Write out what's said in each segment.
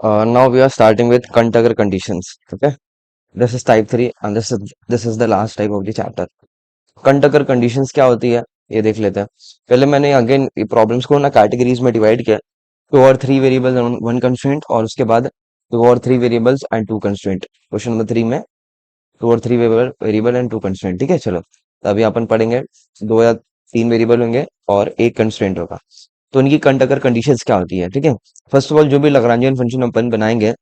Now we are starting with Cantaker conditions. Okay, this is type 3 and this is the last type of the chapter. Cantaker conditions क्या होती है ये देख लेते हैं. पहले मैंने अगेन ये प्रॉब्लम्स को ना कैटेगरीज में डिवाइड किया. टू और three variables and one constraint, और उसके बाद टू और three variables and two constraint. Question number 3 में टू और three variable and two constraint. ठीक है, चलो. तो अभी अपन पढ़ेंगे. दो या तीन वेरिएबल होंगे और एक कंस्ट्रेंट होगा. तो उनकी कंटकर कंडीशंस क्या होती है. ठीक है, फर्स्ट ऑफ ऑल जो भी लग्रांजियन फंक्शन अपन बनाएंगे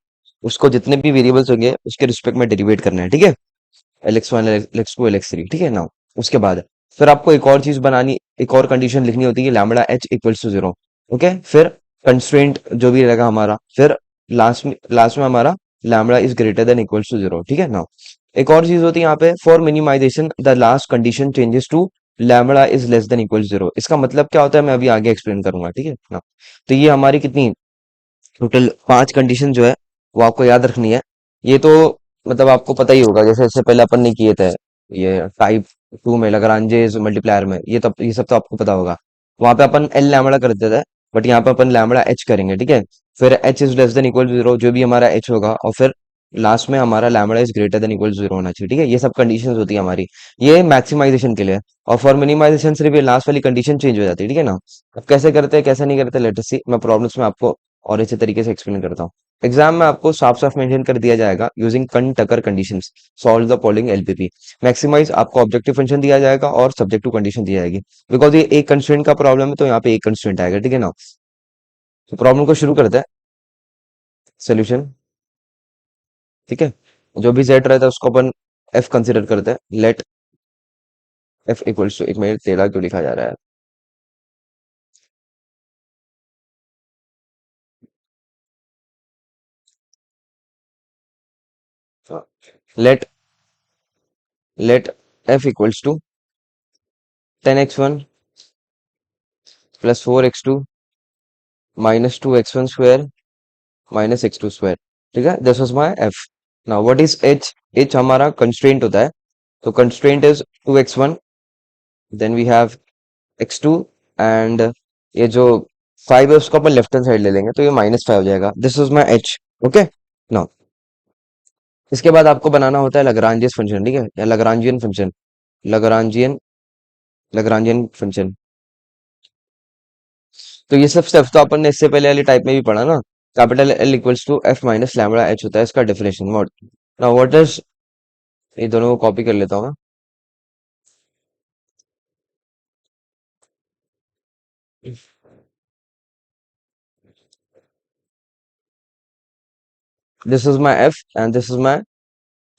उसको जितने भी वेरिएबल्स होंगे उसके रिस्पेक्ट में डेरिवेट करना है. ठीक है, LX1 LX2 LX3. ठीक है ना. उसके बाद फिर आपको एक और चीज बनानी, एक और कंडीशन लिखनी होती है, lambda H equals to zero. Okay, फिर कंस्ट्रेंट जो भी रहेगा हमारा, फिर लास्ट में हमारा lambda is greater than equals to zero. ठीक है ना. एक और चीज होती है यहाँ पे, for minimization the last condition changes to lambda is less than equal zero. इसका मतलब क्या होता है मैं अभी आगे एक्सप्लेन करूंगा. ठीक है ना. तो ये हमारी कितनी टोटल पांच कंडीशन जो है वो आपको याद रखनी है. ये तो मतलब आपको पता ही होगा, जैसे इससे पहले अपन ने किए थे ये टाइप 2 में लगरांजेस मल्टीप्लायर में, ये सब तो आपको पता होगा. वहां पे अपन एल लैम्बडा करते थे, बट यहाँ पे अपन लैम्बडा एच करेंगे. ठीक है, फिर H is less than equal zero जो भी हमारा एच होगा, और फिर लास्ट में हमारा lambda is greater than equal zero होना चाहिए. ठीक है, ये सब कंडीशंस होती है हमारी. ये मैक्सिमाइजेशन के लिए. और फॉर मिनिमाइजेशन सिर्फ ये लास्ट वाली कंडीशन चेंज हो जाती है. ठीक है ना. अब कैसे करते हैं कैसे नहीं करते, लेट अस सी. मैं प्रॉब्लम्स में आपको और अच्छे तरीके से एक्सप्लेन करता हूँ. एग्जाम में आपको साफ साफ मेंशन कर दिया जाएगा using Kuhn Tucker conditions solve the following LPP. Maximize आपको ऑब्जेक्टिव फंक्शन दिया जाएगा और सब्जेक्टिव कंडीशन दी जाएगी. बिकॉज ये एक कंस्ट्रेंट का प्रॉब्लम है तो यहाँ पे एक कंस्ट्रेंट आएगा. ठीक है ना. तो प्रॉब्लम को शुरू करते हैं. सोल्यूशन. ठीक है, जो भी जेड रहता है उसको अपन एफ कंसिडर करते हैं. लेट एफ इक्वल्स टू, एक मिनट तेरह क्यों लिखा जा रहा है. Let let F equals to 10x1 plus 4x2 minus 2x1 square minus x2 square. ठीक है, this was my F. Now what is H. H हमारा कंस्ट्रेंट होता है. तो constraint is 2x1, then we have x2, and ये जो 5 है उसको अपन लेफ्ट हैंड साइड ले लेंगे तो ये -5 हो जाएगा. This is my H. Okay. Now इसके बाद आपको बनाना होता है लग्रांजियस फंक्शन. ठीक है, या लग्रांजियन फंक्शन. Lagrangian Lagrangian function. तो ये सब स्टेप्स तो अपन ने इससे पहले वाली टाइप में भी पढ़ा ना. Capital L equals to F minus lambda H होता है इसका डेफिनेशन. नाउ व्हाट इज, ये दोनों को कॉपी कर लेता हूँ मैं. This is my F and this is my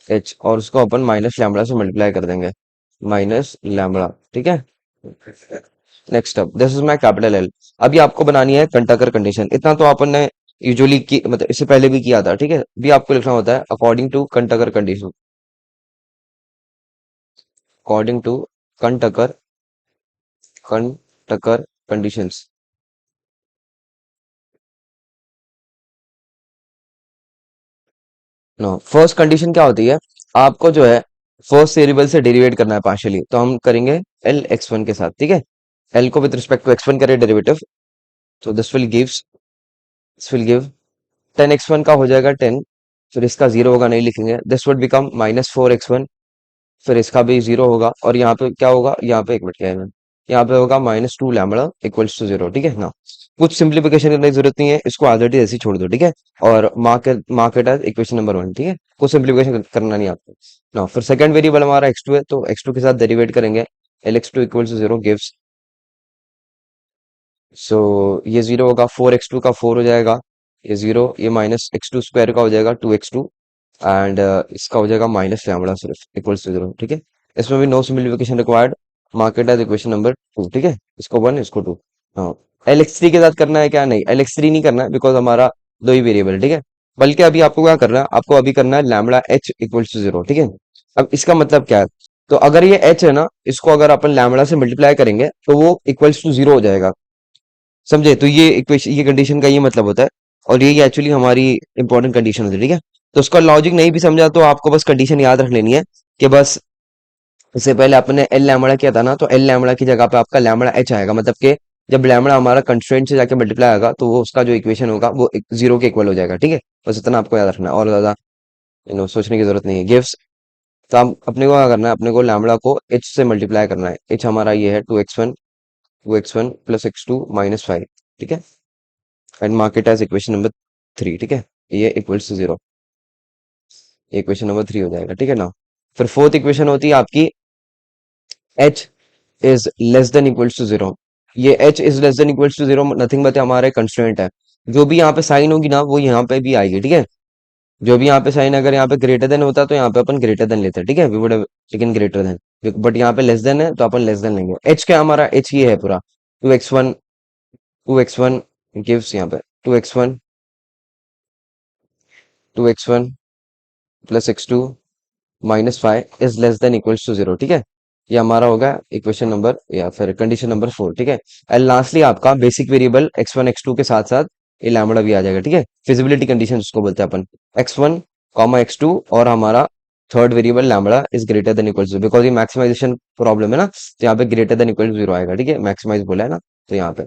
H, और उसको अपन माइनस लैम्बडा से मल्टीप्लाई कर देंगे. Minus lambda. ठीक है. Next up this is my capital L. अभी आपको बनानी है कंटकर कंडीशन. इतना तो अपन ने यूजुअली की, मतलब इससे पहले भी किया था. ठीक है, अभी आपको लिखना होता है according to Kuhn Tucker condition. According to Kuhn Tucker Kuhn Tucker conditions. No, first condition क्या होती है, आपको जो है फर्स्ट वेरिएबल से डेरिवेट करना है पार्शियली. तो हम करेंगे एल एक्स वन के साथ. ठीक है, एल को with respect to x one करें डेरिवेटिव. तो दिस विल गिव 10x1 का हो जाएगा 10. फिर इसका जीरो होगा, नहीं लिखेंगे. This would become -4x1. फिर इसका भी जीरो होगा, और यहाँ पे क्या होगा, यहाँ पे एक मिनट क्या है, यहाँ पे होगा -2 लैम्बडा इक्वल्स टू जीरो. ठीक है ना. कुछ सिंप्लीफिकेशन करने की जरूरत नहीं है, इसको एज इट इज ऐसे ही छोड़ दो. ठीक है, और mark it as equation number 1. ठीक है, कुछ सिंप्लीफिकेशन करना नहीं आपको ना. फिर सेकंड वेरिएबल हमारा x2 है, तो x2 के साथ डेरिवेट करेंगे. lx2 equals to zero gives, so ये जीरो होगा. 4x2 का 4 हो जाएगा, ये जीरो. ये -x2 स्क्वायर का हो जाएगा 2x2, एंड इसका हो जाएगा माइनस लैम्बडा सिर्फ इक्वल्स टू जीरो. ठीक है, इसमें भी no simplification required. Market as equation number 2. ठीक है, इसको 1 इसको 2. हाँ, LX3 के साथ करना है क्या, नहीं LX3 नहीं करना है बिकॉज हमारा दो ही वेरिएबल. ठीक है, बल्कि अभी आपको क्या करना है, आपको अभी करना है lambda H equals to zero. ठीक है. अब इसका मतलब क्या है, तो अगर ये एच है ना, इसको अगर अपन लैम्बडा से मल्टीप्लाई करेंगे तो वो इक्वल्स टू जीरो हो जाएगा. समझे, तो ये इक्वेशन, ये कंडीशन का ये मतलब होता है, और ये एक्चुअली हमारी इंपॉर्टेंट कंडीशन होती है. ठीक है, तो उसका लॉजिक नहीं भी समझा तो आपको बस कंडीशन याद रख लेनी है कि बस इससे पहले आपने एल लैम्बडा किया था ना, तो एल लैम्बडा की जगह पे आपका लैम्बडा एच आएगा. मतलब कि जब लैम्बडा हमारा कंस्ट्रेंट से जाके मल्टीप्लाई आएगा तो वो उसका जो इक्वेशन होगा वो जीरो के इक्वल हो जाएगा. ठीक है, बस इतना आपको याद रखना है, और ज्यादा सोचने की जरूरत नहीं है। गिव्स, तो हम अपने को क्या करना है, अपने को लैम्बडा को एच से मल्टीप्लाई करना है। एच हमारा ये है 2x1 प्लस x2 - 5, ठीक है, and mark it as equation number 3, ठीक है, ये इक्वल्स टू 0, इक्वेशन नंबर 3 हो जाएगा, ठीक है ना। फिर फोर्थ इक्वेशन होती है आपकी h is less than equals to 0। ये h is less than equals to 0 nothing but हमारे कंस्ट्रेंट है। जो भी यहाँ पे साइन होगी ना वो यहाँ पे भी आएगी, ठीक है। जो भी यहाँ पे साइन, अगर यहाँ पे ग्रेटर देन होता तो यहाँ पे अपन ग्रेटर देन लेते हैं, ठीक है, we would have taken greater than, but यहाँ पे लेस देन है तो अपन लेस देन लेंगे। एच क्या हमारा, एच ये है पूरा 2x1 गिव्स यहाँ पे 2x1 plus x2 - 5 is less than equals to 0, ठीक है। ये हमारा होगा इक्वेशन नंबर या फिर कंडीशन नंबर 4, ठीक है। एंड लास्टली आपका बेसिक वेरिएबल x1 x2 के साथ साथ ये लैम्बडा भी आ जाएगा, ठीक है। फिजिबिलिटी कंडीशन उसको बोलते हैं अपन, x1 x2, और हमारा third variable lambda is greater than equals to, because ये मैक्सिमाइजेशन प्रॉब्लम है ना, तो यहाँ पे ग्रेटर देन इक्वल टू 0 आएगा, ठीक है, मैक्सिमाइज बोला है ना, तो यहाँ पे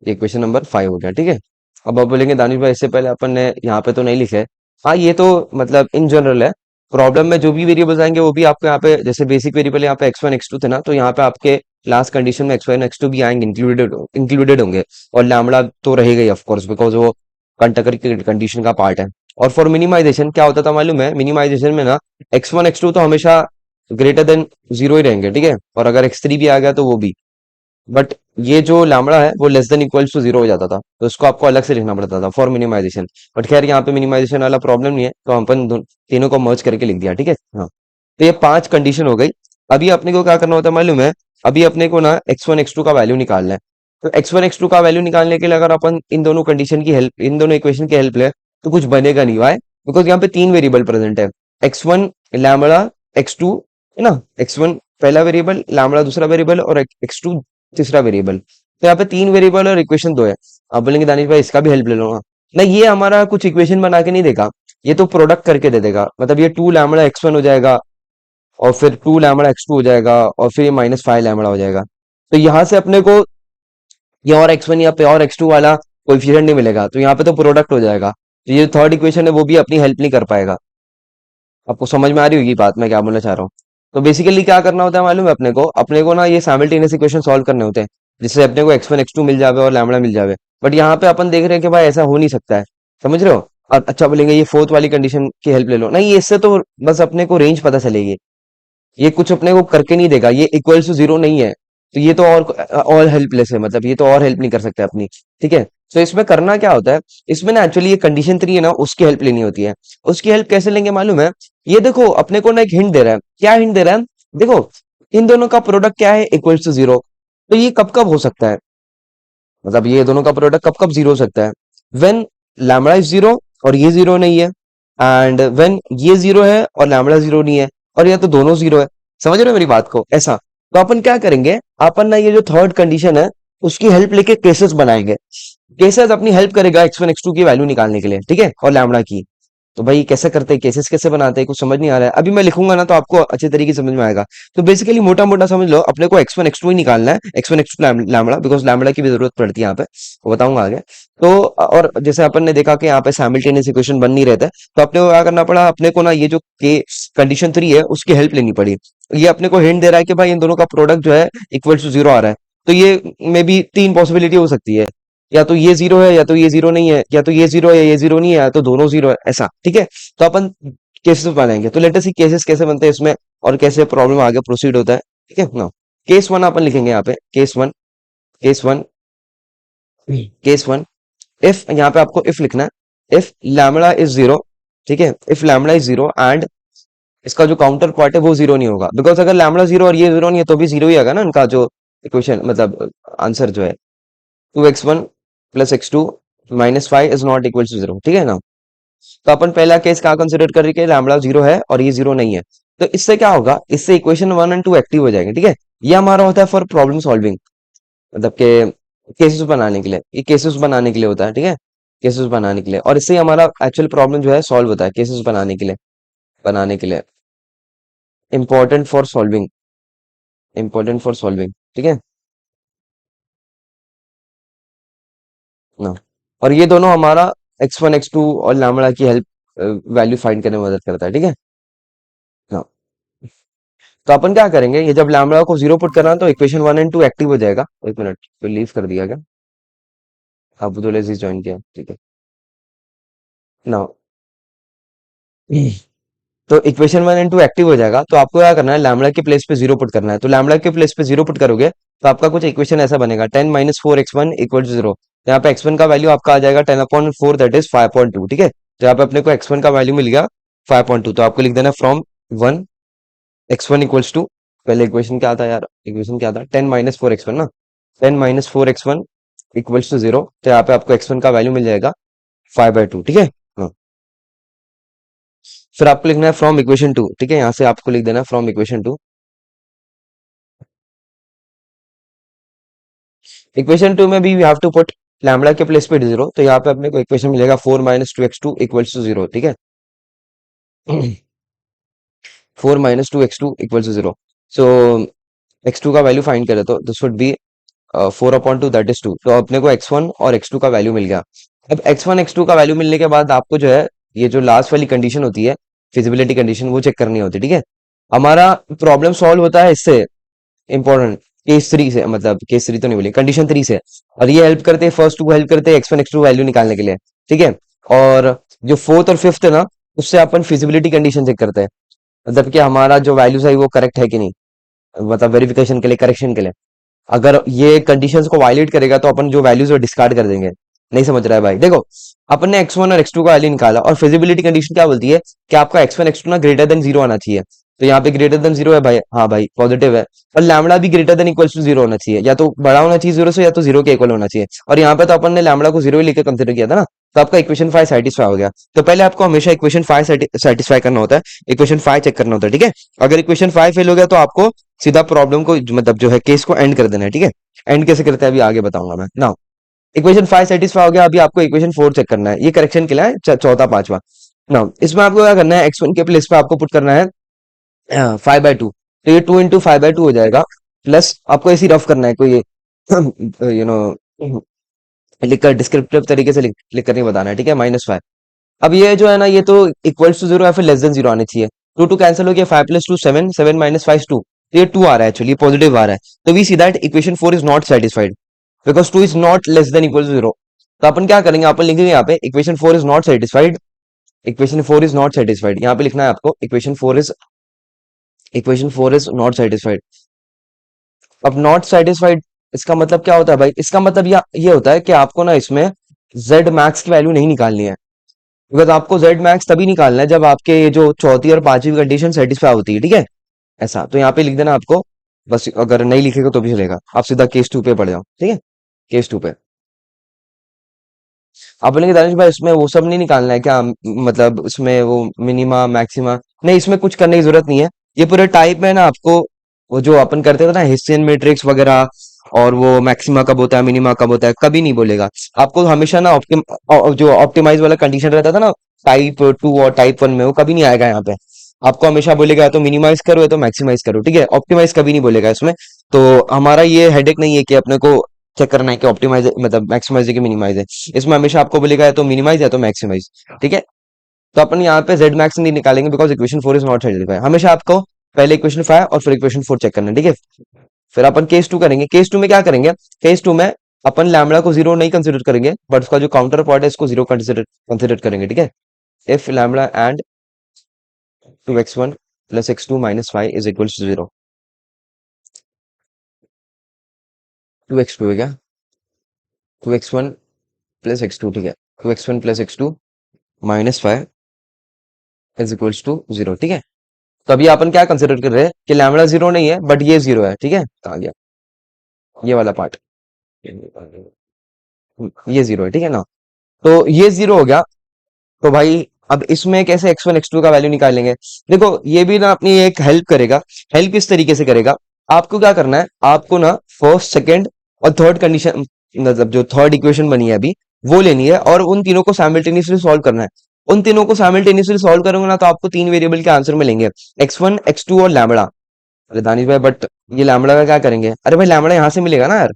ये क्वेश्चन नंबर 5 हो गया, ठीक है। अब आप बोलेंगे दानिश भाई इससे पहले अपन ने यहाँ पे तो नहीं लिखे है। हाँ, ये तो मतलब इन जनरल है। प्रॉब्लम में जो भी वेरिएबल्स आएंगे वो भी आपको यहाँ पे, जैसे बेसिक वेरिएबल यहाँ पे x1 x2 थे ना, तो यहाँ पे आपके लास्ट कंडीशन में x1 x2 भी आएंगे, इंक्लूडेड होंगे। और लैम्बडा तो रहेगा ही ऑफ कोर्स, बिकॉज वो कंटकर की कंडीशन का पार्ट है। और फॉर मिनिमाइजेशन क्या होता था मालूम है, मिनिमाइजेशन में ना x1 x2 तो हमेशा ग्रेटर देन 0 ही रहेंगे, ठीक है, और अगर x3 भी आ गया तो वो भी। बट ये जो लैम्बडा है वो लेस देन इक्वल्स टू 0 हो जाता था, तो इसको आपको अलग से लिखना पड़ता था फॉर मिनिमाइजेशन। बट खैर यहाँ पे मिनिमाइजेशन वाला प्रॉब्लम नहीं है, तो हम अपन तीनों को मर्ज करके लिख दिया, ठीक है। हाँ, तो ये 5 कंडीशन हो गई। अभी अपने को क्या करना होता है मालूम है, अभी अपने को ना x1 x2 का वैल्यू निकालना है। तो x1 x2 का वैल्यू निकालने के लिए अगर अपन इन दोनों कंडीशन की हेल्प, इन दोनों इक्वेशन की हेल्प ले, तो कुछ बनेगा नहीं, वाई, बिकॉज यहाँ पे 3 वेरिएबल प्रेजेंट है, x1 लैम्बडा x2, है ना, x1 पहला वेरिएबल, लैम्बडा दूसरा वेरिएबल, और x2 तीसरा वेरिएबल। तो यहाँ पे 3 वेरिएबल और इक्वेशन 2 है। आप बोलेंगे दानिश भाई इसका भी हेल्प ले लो ना। नहीं, ये हमारा कुछ इक्वेशन बना के नहीं देगा, ये तो प्रोडक्ट करके दे देगा। मतलब ये 2 लैम्बडा x1 हो जाएगा, और फिर 2 लैम्बडा x2 हो जाएगा, और फिर ये -5 लैम्बडा हो जाएगा। तो यहाँ से अपने को ये और x1 या पे और x2 वाला कोएफिशिएंट नहीं मिलेगा, तो यहाँ पे तो प्रोडक्ट हो जाएगा। तो ये थर्ड इक्वेशन है वो भी अपनी हेल्प नहीं कर पाएगा। आपको समझ में आ रही होगी बात मैं क्या बोलना चाह रहा हूँ। तो बेसिकली क्या करना होता है मालूम है, अपने को ना ये साइमल्टेनियस इक्वेशन सॉल्व करने होते हैं, जिससे अपने को x1 x2 मिल जावे और लैम्बडा मिल जावे। बट यहाँ पे अपन देख रहे हैं कि भाई ऐसा हो नहीं सकता है, समझ रहे हो। और अच्छा बोलेंगे ये फोर्थ वाली कंडीशन की हेल्प ले लो, नहीं, इससे तो बस अपने को रेंज पता चलेगी, ये कुछ अपने को करके नहीं देगा, ये इक्वल्स टू 0 नहीं है। तो ये तो और हेल्पलेस है, मतलब ये तो और हेल्प नहीं कर सकते अपनी, ठीक है। तो इसमें करना क्या होता है, इसमें ना एक्चुअली ये कंडीशन 3 है ना, उसकी हेल्प लेनी होती है। उसकी हेल्प कैसे लेंगे मालूम है, ये देखो अपने को ना एक हिंट दे रहा है। क्या हिंट दे रहा है, देखो इन दोनों का प्रोडक्ट क्या है, इक्वल्स टू 0। तो ये कब कब हो सकता है, मतलब ये दोनों का प्रोडक्ट कब कब 0 हो सकता है, व्हेन लैम्बडा इज 0 और ये 0 नहीं है, एंड व्हेन ये 0 है और लैम्बडा 0 नहीं है, और या तो दोनों 0 है। समझ रहे हो मेरी बात को, ऐसा। तो अपन क्या करेंगे, अपन ना ये जो थर्ड कंडीशन है उसकी हेल्प लेके केसेस बनाएंगे। केसेस अपनी हेल्प करेगा x1 x2 की वैल्यू निकालने के लिए, ठीक है, और लैम्बडा की। तो भाई कैसे करते हैं, केसेस कैसे बनाते हैं, कुछ समझ नहीं आ रहा है, अभी मैं लिखूंगा ना तो आपको अच्छे तरीके से समझ में आएगा। तो बेसिकली मोटा मोटा समझ लो, अपने को x1 x2 ही निकालना है, x1 x2 lambda, because lambda की भी जरूरत पड़ती है यहाँ पे, वो बताऊंगा आगे। तो और जैसे अपन ने देखा कि यहाँ पे साइमल्टेनियस इक्वेशन बन नहीं रहता है, तो अपने को क्या करना पड़ा, अपने को ना ये जो के कंडीशन 3 है उसकी हेल्प लेनी पड़ी। ये अपने को हिंट दे रहा है कि भाई इन दोनों का प्रोडक्ट जो है इक्वल टू 0 आ रहा है। तो ये में भी 3 पॉसिबिलिटी हो सकती है, या तो ये 0 है, या तो ये 0 नहीं है, या तो ये 0 है, या ये 0 नहीं है, या तो दोनों 0 है, ऐसा, ठीक है। तो अपन केसेस बनाएंगे, तो लेट अस सी केसेस कैसे बनते हैं इसमें, और कैसे प्रॉब्लम आगे प्रोसीड होता है, ठीक है ना। केस 1 अपन लिखेंगे यहाँ पे, केस 1 केस 1 इफ, यहाँ पे आपको इफ लिखना है, इफ लैम्बडा इज 0, ठीक है, इफ लैम्बडा इज 0 एंड इसका जो काउंटर पार्ट है वो 0 नहीं होगा, बिकॉज अगर लैम्बडा 0 और ये 0 नहीं है तो भी 0 ही आएगा ना इनका जो इक्वेशन, मतलब आंसर जो है 2x1 plus x2 - 5 is not equal to 0, ठीक है ना। तो अपन पहला केस क्या कंसिडर कर रहे हैं, लैम्बडा 0 है और ये 0 नहीं है। तो इससे क्या होगा, इससे इक्वेशन 1 एंड 2 एक्टिव हो जाएंगे, ठीक है। ये हमारा होता है फॉर प्रॉब्लम सॉल्विंग, मतलब के केसेस बनाने के लिए, ये केसेस बनाने के लिए होता है, ठीक है, केसेस बनाने के लिए। और इससे ही हमारा एक्चुअल प्रॉब्लम जो है सॉल्व होता है, केसेस बनाने के लिए important for solving, important for solving, ठीक है ना। और ये दोनों हमारा x1 x2 और लैम्बडा की हेल्प वैल्यू फाइंड करने में मदद करता है, ठीक है। हाँ, तो अपन क्या करेंगे, ये जब लैम्बडा को जीरो पुट करना तो इक्वेशन 1 एंड 2 एक्टिव हो जाएगा। एक मिनट, तो लीव कर दिया गया, अब्दुल अजीज ज्वाइन किया, ठीक है। नाउ तो इक्वेशन 1 एंड 2 एक्टिव हो जाएगा, तो आपको क्या करना है, लैम्बडा के प्लेस पे जीरो पुट करना है। तो लैम्बडा के प्लेस पे जीरो पुट करोगे तो आपका कुछ इक्वेशन ऐसा बनेगा, 10 - 4 x1 इक्वल टू जीरो। यहाँ पे x1 का वैल्यू आपका आ जाएगा 10/4, दैट इज 5.2, ठीक है। तो यहाँ पे अपने को x1 का वैल्यू मिल गया 5.2, तो आपको लिख देना फ्रॉम 1 x1 इक्वल्स टू, पहले इक्वेशन क्या था यार, इक्वेशन क्या था, 10 - 4 x1 ना, 10 - 4 x1 इक्वल्स टू जीरो। तो यहाँ पे आपको x1 का वैल्यू मिल जाएगा 5/2, ठीक है। हाँ, फिर आपको लिखना है फ्रॉम इक्वेशन टू, ठीक है, यहाँ से आपको लिख देना from equation two. Equation two में भी we have to put lambda के प्लेस पे जीरो, तो यहाँ पे अपने को इक्वेशन मिलेगा 4 - 2 x2 इक्वल्स टू जीरो, ठीक है। 4 - 2 x2 equals to zero. So x2 का वैल्यू फाइंड करें तो this would be 4/2, that is 2। तो अपने को x1 और x2 का वैल्यू मिल गया। अब x1 x2 का वैल्यू मिलने के बाद आपको जो है, ये जो लास्ट वाली कंडीशन होती है, फिजिबिलिटी कंडीशन, वो चेक करनी होती है, ठीक है। हमारा प्रॉब्लम सॉल्व होता है इससे, इंपॉर्टेंट, केस 3 से, मतलब केस 3 तो नहीं बोली, कंडीशन 3 से। और ये हेल्प करते हैं, फर्स्ट टू हेल्प करते हैं x1 x2 वैल्यू निकालने के लिए, ठीक है। और जो फोर्थ और फिफ्थ है ना, उससे अपन फिजिबिलिटी कंडीशन चेक करते हैं, मतलब कि हमारा जो वैल्यूज है वो करेक्ट है कि नहीं, मतलब वेरिफिकेशन के लिए, करेक्शन के लिए। अगर ये कंडीशंस को वायलेट करेगा तो अपन जो वैल्यूज है डिस्कार्ड कर देंगे। नहीं समझ रहा है भाई, देखो, अपन ने x1 और x2 का वैल्यू निकाला, और फिजिबिलिटी कंडीशन क्या बोलती है कि आपका x1 x2 ना ग्रेटर देन जीरो आना चाहिए। तो यहाँ पे ग्रेटर देन जीरो है भाई, हाँ भाई पॉजिटिव है। और लैम्बडा भी greater than equals to zero होना चाहिए, या तो बड़ा होना चाहिए जीरो से, या तो जीरो के इक्वल होना चाहिए। और यहाँ पे तो अपन ने लैम्बडा को जीरो ही लेकर कंसिडर किया था ना, तो आपका इक्वेशन 5 सेटिस्फाई हो गया। तो पहले आपको हमेशा इक्वेशन 5 सेटिस्फाई करना होता है, इक्वेशन 5 चेक करना होता है, ठीक है। अगर इक्वेशन 5 फेल हो गया तो आपको सीधा प्रॉब्लम को, मतलब जो है केस को एंड कर देना है, ठीक है। एंड कैसे करते हैं अभी आगे बताऊंगा मैं ना। इक्वेशन 5 सेटिस्फाई हो गया, अभी आपको इक्वेशन 4 चेक करना है, ये करेक्शन के लिए है, चौथा पांचवा ना। इसमें आपको क्या करना है, x1 के प्लेस पे आपको पुट करना है 5/2, तो ये 2 × 5/2 हो जाएगा। प्लस आपको ऐसी रफ करना है, कोई ये यू नो लिखकर डिस्क्रिप्टिव तरीके से लिख कर नहीं बताना है, ठीक है, -5। अब ये जो है ना, ये तो इक्वल्स टू जीरो या फिर लेस देन जीरो आने चाहिए। टू टू कैंसिल हो गया, 5 + 2 7, 7 - 5 2, तो ये 2 आ रहा है, एक्चुअली पॉजिटिव आ रहा है। तो we see that equation 4 is not satisfied, because 2 is not less than equal to zero. तो अपन क्या करेंगे, अपन लिखेंगे यहाँ पे equation 4 is not satisfied, equation 4 is not satisfied, यहाँ पे लिखना है आपको इक्वेशन 4 इज नॉट सेटिस्फाइड। अब नॉट सेटिस्फाइड, इसका मतलब क्या होता है भाई, इसका मतलब ये होता है कि आपको ना इसमें जेड मैक्स की वैल्यू नहीं निकालनी है। बिकॉज आपको जेड मैक्स तभी निकालना है जब आपके ये जो चौथी और पांचवी कंडीशन सेटिस्फाई होती है, ठीक है। ऐसा तो यहाँ पे लिख देना आपको, बस अगर नहीं लिखेगा तो भी चलेगा, आप सीधा केस 2 पे पड़ जाओ, ठीक है। केस 2 पे आप बोलेंगे दानिश भाई इसमें वो सब नहीं निकालना है क्या, मतलब इसमें वो मिनिमा मैक्सिमा, नहीं, इसमें कुछ करने की जरूरत नहीं है। ये पूरे टाइप में ना आपको, वो जो अपन करते थे ना हिस्सेन मैट्रिक्स वगैरह, और वो मैक्सिमा कब होता है, मिनिमा कब होता है, कभी नहीं बोलेगा। आपको हमेशा ना जो ऑप्टिमाइज वाला कंडीशन रहता था ना, टाइप 2 और टाइप 1 में, वो कभी नहीं आएगा यहाँ पे। आपको हमेशा बोलेगा या तो मिनिमाइज करो या तो मैक्सिमाइज करो, ठीक है, ऑप्टिमाइज कभी नहीं बोलेगा इसमें। तो हमारा ये हेडेक नहीं है कि अपने को चेक करना है कि ऑप्टिमाइज मतलब मैक्सिमाइज है कि मिनिमाइज है। इसमें हमेशा आपको बोलेगा या तो मिनिमाइज या तो मैक्सिमाइज, ठीक है। तो अपन यहाँ पे जेड मैक्स नहीं निकालेंगे, because equation 4 is not satisfied. हमेशा आपको पहले इक्वेशन 5 और फिर इक्वेशन 4 चेक करना है, ठीक है। फिर अपन केस 2 करेंगे, केस 2 में क्या करेंगे, केस 2 में अपन लैम्बडा को जीरो नहीं कंसिडर करेंगे, बट उसका जो काउंटर पार्ट है इसको जीरो कंसिडर कंसिडर करेंगे, ठीक है। If lambda and 2 x1 + x2 - 5 is equal to zero. 2 x2 है क्या, 2 x1 + x2, ठीक है, 2 x1 + x2 - 5 is equals to zero, ठीक है। तो अभी अपन क्या कंसिडर कर रहे हैं कि लैम्बडा जीरो नहीं है बट ये जीरो है, ठीक है, कहा गया ये वाला पार्ट, ये जीरो है, ठीक है ना। तो ये जीरो हो गया। तो भाई अब इसमें कैसे x1 x2 का वैल्यू निकालेंगे, देखो ये भी ना अपनी एक हेल्प करेगा। हेल्प किस तरीके से करेगा, आपको क्या करना है, आपको ना फर्स्ट सेकंड और थर्ड कंडीशन, मतलब जो थर्ड इक्वेशन बनी है अभी, वो लेनी है और उन तीनों को साइमल्टेनियसली सॉल्व करना है। उन तीनों को साइमल्टेनियसली सॉल्व करोगे ना तो आपको 3 वेरिएबल के आंसर मिलेंगे, x1 x2 और लैम्बडा। अरे दानिश भाई बट ये लैम्बडा का क्या करेंगे, अरे भाई लैम्बडा यहाँ से मिलेगा ना यार।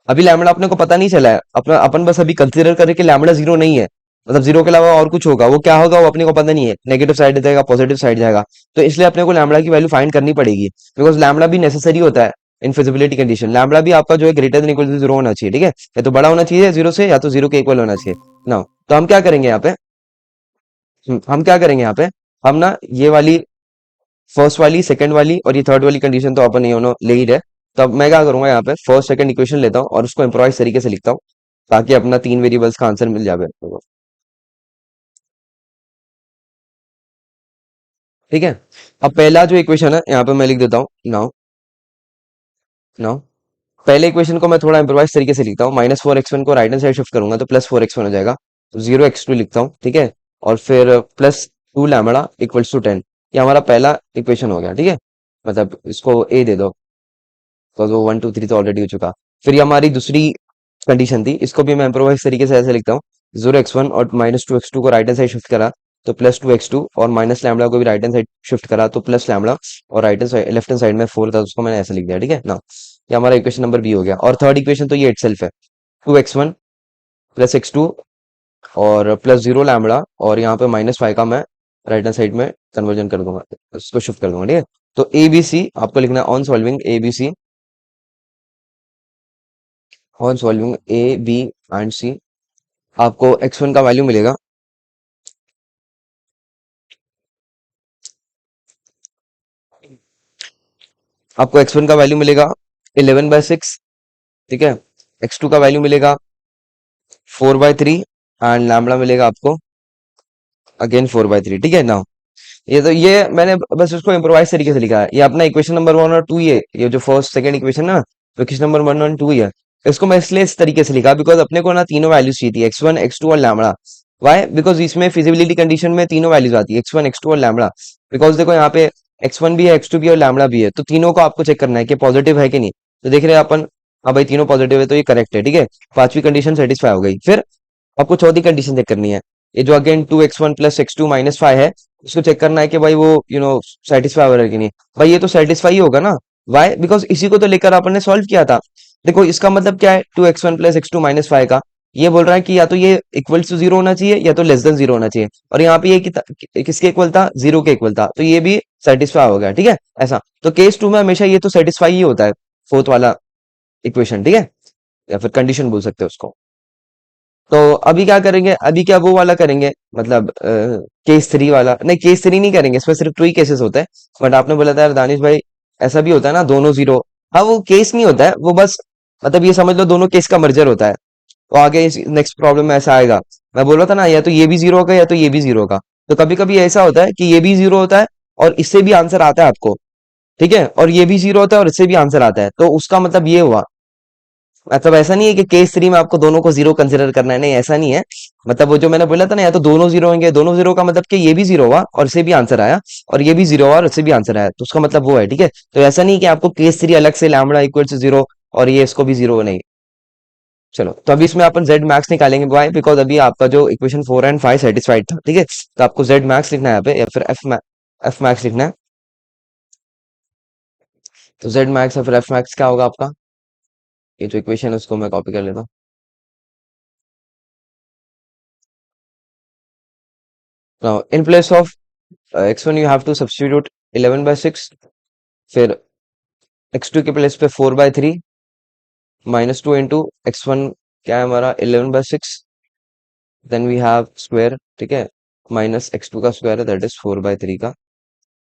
अभी लैम्बडा अपने को पता नहीं चला है, अपना अपन बस अभी कंसिडर करें कि लैम्बडा जीरो नहीं है। मतलब जीरो के अलावा और कुछ होगा, वो क्या होगा वो अपने को पता नहीं है, नेगेटिव साइड जाएगा पॉजिटिव साइड जाएगा। तो इसलिए अपने को लैम्बडा की वैल्यू फाइंड करनी पड़ेगी, बिकॉज लैम्बडा भी नेसेसरी होता है इन फिजिबिलिटी कंडीशन। लैम्बडा भी आपका जो है greater than equal to zero होना चाहिए, ठीक है, या तो बड़ा होना चाहिए जीरो से, या तो जीरो के इक्वल होना चाहिए ना। तो हम क्या करेंगे यहाँ पे, हम क्या करेंगे यहाँ पे, हम ना ये वाली फर्स्ट वाली सेकंड वाली और ये थर्ड वाली कंडीशन तो अपन ये दोनों ले ही रहे। तो अब मैं क्या करूंगा, यहाँ पे फर्स्ट सेकंड इक्वेशन लेता हूँ और उसको इम्प्रोवाइज तरीके से लिखता हूँ, ताकि अपना तीन वेरिएबल्स का आंसर मिल जाए अपने को। ठीक है, अब पहला जो इक्वेशन है यहाँ पे मैं लिख देता हूँ नाउ। नाउ पहले इक्वेशन को मैं थोड़ा इम्प्रोवाइज तरीके से लिखता हूँ, -4x1 को राइट हैंड साइड शिफ्ट करूंगा तो +4x1 हो जाएगा, तो 0x2 लिखता हूँ, ठीक है, और फिर +2 λ = 10। ये हमारा पहला इक्वेशन हो गया, ठीक है, मतलब इसको ए दे दो, तो वो 1 2 3 तो ऑलरेडी हो चुका। फिर ये हमारी दूसरी कंडीशन थी, इसको भी मैं इम्प्रोवाइज तरीके से ऐसे लिखता हूँ, 0x1 और -2x2 को राइट हैंड साइड शिफ्ट करा तो +2x2, और माइनस लैम्बडा को भी राइट हैंड साइड शिफ्ट करा तो प्लस लैम्बडा, और right hand side left hand side में 4 था तो उसको मैंने ऐसे लिख दिया, ठीक है ना। ये हमारा इक्वेशन नंबर बी हो गया। और थर्ड इक्वेशन तो ये इटसेल्फ है, 2x1 + x2 और +0 λ, और यहाँ पे -5 का मैं राइट हैंड साइड में कन्वर्जन कर दूंगा, उसको शिफ्ट कर दूंगा, ठीक है। तो ए बी सी आपको लिखना है on solving A B C, on solving A B and C, आपको x1 का वैल्यू मिलेगा, आपको x1 का वैल्यू मिलेगा 11/6, ठीक है, x2 का वैल्यू मिलेगा 4/3, एंड लैम्बडा मिलेगा आपको अगेन 4/3, ठीक है ना। ये तो ये मैंने बस उसको इम्प्रोवाइज तरीके से लिखा है, ये अपना इक्वेशन नंबर 1 और 2 ही है, ये जो फर्स्ट सेकंड इक्वेशन ना, इक्वेशन नंबर 1 और 2 ही है। इसको मैं इसलिए इस तरीके से लिखा बिकॉज अपने को ना तीनों वैल्यूज चाहिए थी, x1 x2 और लैम्बडा। वाई, बिकॉज इसमें फिजिबिलिटी कंडीशन में तीनों वैल्यूज आती है, x1 x2 और लैम्बडा। बिकॉज देखो यहाँ पे x1 भी है, x2 भी है और लैम्बडा भी है, तो तीनों को आपको चेक करना है कि पॉजिटिव है कि नहीं। तो देख रहे हैं अपन, हाँ भाई तीनों पॉजिटिव है तो ये करेक्ट है, ठीक है, पांचवी कंडीशन सेटिस्फाई हो गई। फिर आपको चौथी कंडीशन चेक करनी है, ये जो अगेन 2x1 + x2 - 5 है, उसको चेक करना है कि भाई वो सेटिस्फाई हो रहा है कि नहीं। भाई ये तो सेटिस्फाई ही होगा ना, वाई, बिकॉज इसी को तो लेकर अपन ने सॉल्व किया था। देखो इसका मतलब क्या है, 2x1 + x2 - 5 का, ये बोल रहा है कि या तो ये इक्वल्स टू जीरो होना चाहिए या तो लेस देन जीरो होना चाहिए, और यहाँ पे ये किसके इक्वल था, जीरो के इक्वल था, तो ये भी सेटिस्फाई हो गया, ठीक है। ऐसा तो केस टू में हमेशा ये तो सेटिस्फाई ही होता है, फोर्थ वाला इक्वेशन, ठीक है, या फिर कंडीशन बोल सकते हो उसको। तो अभी क्या करेंगे, अभी क्या वो वाला करेंगे, मतलब केस 3 वाला, नहीं केस 3 नहीं करेंगे, इसमें सिर्फ 2 ही केसेस होते हैं। बट आपने बोला था यार दानिश भाई, ऐसा भी होता है ना दोनों जीरो, हाँ वो केस नहीं होता है वो, बस मतलब ये समझ लो दोनों केस का मर्जर होता है। तो आगे नेक्स्ट प्रॉब्लम में ऐसा आएगा, मैं बोल रहा था ना या तो ये भी जीरो होगा या तो ये भी जीरो होगा। तो कभी कभी ऐसा होता है कि ये भी जीरो होता है और इससे भी आंसर आता है आपको, ठीक है, और ये भी जीरो होता है और इससे भी आंसर आता है, तो उसका मतलब ये हुआ, मतलब ऐसा नहीं है कि केस 3 में आपको दोनों को जीरो कंसिडर करना है, नहीं ऐसा नहीं है। मतलब वो जो मैंने बोला था ना, या तो दोनों जीरो होंगे, दोनों जीरो का मतलब कि ये भी जीरो हुआ और इससे भी आंसर आया, और ये भी जीरो हुआ और इससे भी आंसर आया, तो उसका मतलब वो है, ठीक है। तो ऐसा नहीं कि आपको केस 3 अलग से लैम्बडा इक्वल टू जीरो और ये इसको भी जीरो नहीं। चलो तो अभी इसमें अपन जेड मैक्स निकालेंगे, वाई, बिकॉज अभी आपका जो इक्वेशन 4 एंड 5 सेटिस्फाइड था, ठीक है, तो आपको जेड मैक्स लिखना है यहाँ पे, या फिर एफ मैक्स लिखना है। तो जेड मैक्स या फिर एफ मैक्स क्या होगा आपका, ये जो इक्वेशन है उसको मैं कॉपी कर लेता हूँ। In place of x1 you have to substitute 11/6, फिर x2 के प्लेस पे 4/3, -2 इंटू x1 क्या है हमारा 11/6, देन वी हैव स्क्वायर, ठीक है, माइनस x2 का स्क्वायर है दैट इज 4/3 का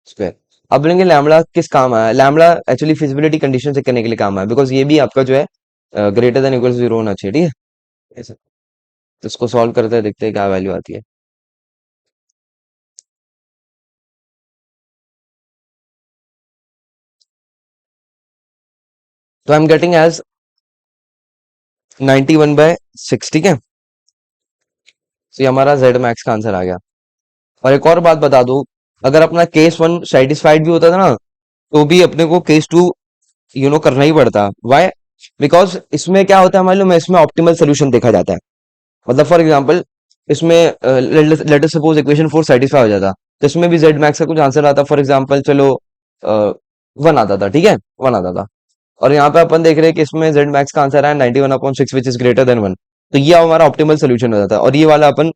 स्क्वायर। अब बोलेंगे लैम्बडा किस काम आया, lambda actually feasibility condition check करने के लिए काम आया, बिकॉज ये भी आपका जो है ग्रेटर देन इक्वल जीरो होना चाहिए, ठीक है ऐसा। तो इसको सॉल्व करते हैं, देखते हैं क्या वैल्यू आती है। तो आई एम गेटिंग एज 91/6, ठीक है, तो ये हमारा जेड मैक्स का आंसर आ गया। और एक और बात बता दूं, अगर अपना केस 1 सेटिस्फाइड भी होता था ना, तो भी अपने को केस 2 करना ही पड़ता। वाई, बिकॉज इसमें क्या होता है मान लो, मैं इसमें ऑप्टिमल सोल्यूशन देखा जाता है। मतलब फॉर एग्जांपल इसमें let us suppose equation 4 satisfy हो जाता, तो इसमें भी जेड मैक्स का कुछ आंसर आता, फॉर एग्जांपल चलो 1 आता था, ठीक है, 1 आता था। और यहाँ पे अपन देख रहे हैं कि इसमें जेड मैक्स का आंसर है 91/6 विच इज ग्रेटर देन 1। तो ये हमारा ऑप्टिमल सोल्यूशन हो जाता है, और ये वाला अपन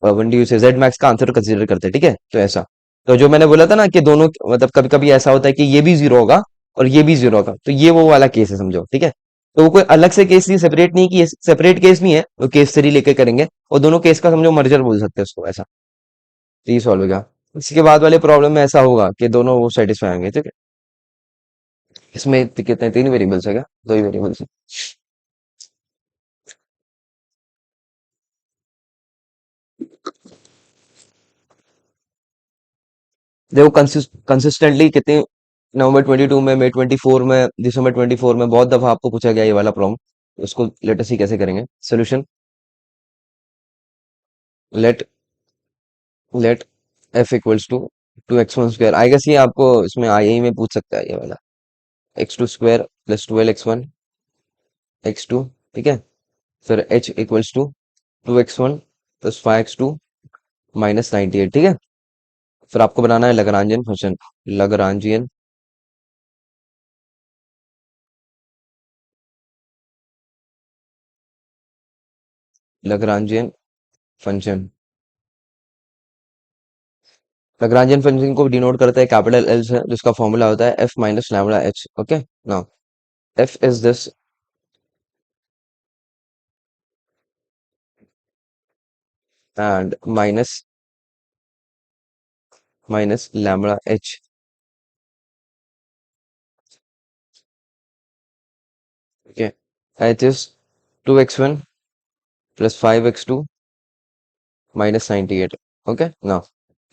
वन डी से जेड मैक्स का आंसर कंसिडर करते हैं, ठीक है। तो ऐसा, तो जो मैंने बोला था ना कि दोनों मतलब कभी कभी ऐसा होता है कि ये भी जीरो होगा और ये भी जीरो होगा, तो ये वो वाला केस है समझो, ठीक है। तो वो कोई अलग से केस नहीं, सेपरेट नहीं कि सेपरेट केस नहीं है, वो केस थ्री लेके करेंगे और दोनों केस का समझो मर्जर बोल सकते हैं उसको, ऐसा। तो ये सॉल्व होगा। इसके बाद वाले प्रॉब्लम में ऐसा होगा कि दोनों वो सेटिस्फाई होंगे, ठीक है। इसमें कितने, तीन वेरिएबल्स है क्या, दो ही वेरिएबल्स है। देखो कंसिस्टेंटली कितने, नवंबर 22 में, मई 24 में, दिसंबर 24 में बहुत दफा आपको पूछा गया ये वाला प्रॉब्लम। उसको लेटेस्ट ही कैसे करेंगे solution. Let let F equals to two x one square, I guess ये आपको इसमें आई ही में पूछ सकता है ये वाला। X to square plus 12 x1 x2, ठीक है। फिर h equals to 2 x1 plus 5 x2 minus 98, ठीक है। फिर आपको बनाना है Lagrangian function, Lagrangian Lagrangian function. Lagrangian function को डिनोट करता है कैपिटल एल से, जिसका फॉर्मूला होता है f minus lambda h, okay. Now f is this and minus minus lambda h, okay. H is 2 x1 plus 5 x2 minus 98, okay. Now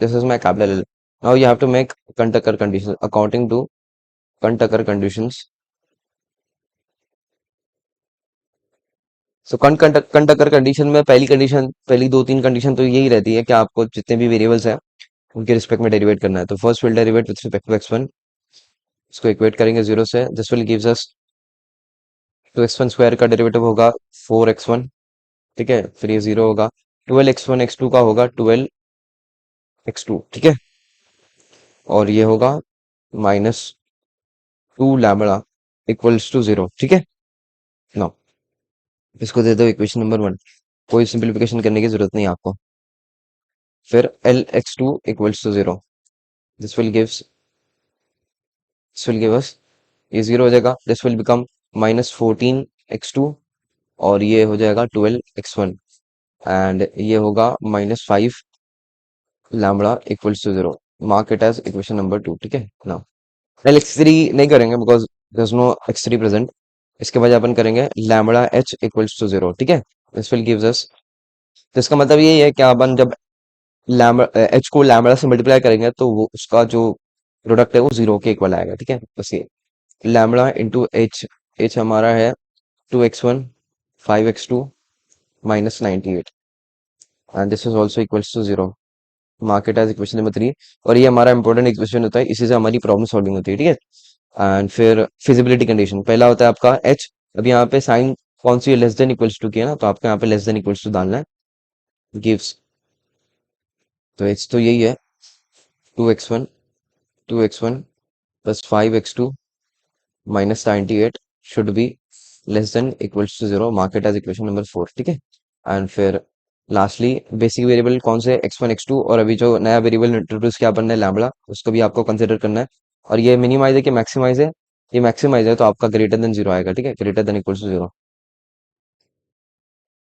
this is my capital L. Now you have to make Contaker conditions according to Contaker conditions. So Contaker condition में पहली condition, पहली दो तीन condition तो यही रहती है कि आपको जितने भी वेरिएबल्स हैं उनके रिस्पेक्ट में डेरिवेट करना है। तो first will derivate with respect to x1, इसको इक्वेट करेंगे जीरो से, this will gives us 2 x1 square का डेरिवेटिव होगा 4 x1, ठीक है। फिर ये जीरो होगा, 12 x1 x2 का होगा 12 x2, ठीक है। और ये होगा -2 लैम्बडा इक्वल्स टू जीरो, ठीक है। नाउ इसको दे दो इक्वेशन नंबर वन, कोई सिंप्लीफिकेशन करने की जरूरत नहीं है आपको। फिर L x two equals to zero, this will give us, ये जीरो हो जाएगा, दिस विल बिकम -14 x2, और ये हो जाएगा 12 x1, एंड ये होगा -5 lambda equals to zero. Mark it as equation number two, ठीक है। नाउ एल एक्स थ्री नहीं करेंगे because there is no x three present. इसके बाद अपन करेंगे lambda H equals to zero, ठीक है। दिस विल गिव्स अस, तो इसका मतलब यही है कि अपन जब लैम्बडा एच को लैम्बडा से मल्टीप्लाई करेंगे तो वो उसका जो प्रोडक्ट है वो जीरो के इक्वल आएगा, ठीक है। बस ये लैम्बडा इंटू एच, एच हमारा है 2 x1 5 x2 -98, and this is also equals to zero. Mark it as equation number three, और ये हमारा इंपॉर्टेंट इक्वेशन होता है, इसी से हमारी प्रॉब्लम सॉल्विंग होती है, ठीक है। एंड फिर फिजिबिलिटी कंडीशन पहला होता है आपका एच। अब यहाँ पे साइन कौन सी लेस देन इक्वल्स टू की है ना, तो आपको यहाँ पे लेस देन इक्वल्स टू डालना है, गिव्स। तो एच तो यही है 2 x1 2 x1 plus 5 x2 -98 should be less than equals to zero, mark it as equation number four, ठीक है। एंड फिर लास्टली बेसिक वेरिएबल कौन से x1 x2, और अभी जो नया वेरिएबल इंट्रोड्यूस किया अपन ने लैम्बडा, उसको भी आपको कंसिडर करना है। और ये मिनिमाइज है कि मैक्सिमाइज है, ये मैक्सिमाइज है तो आपका ग्रेटर देन जीरो आएगा, ठीक है, greater than equals to zero.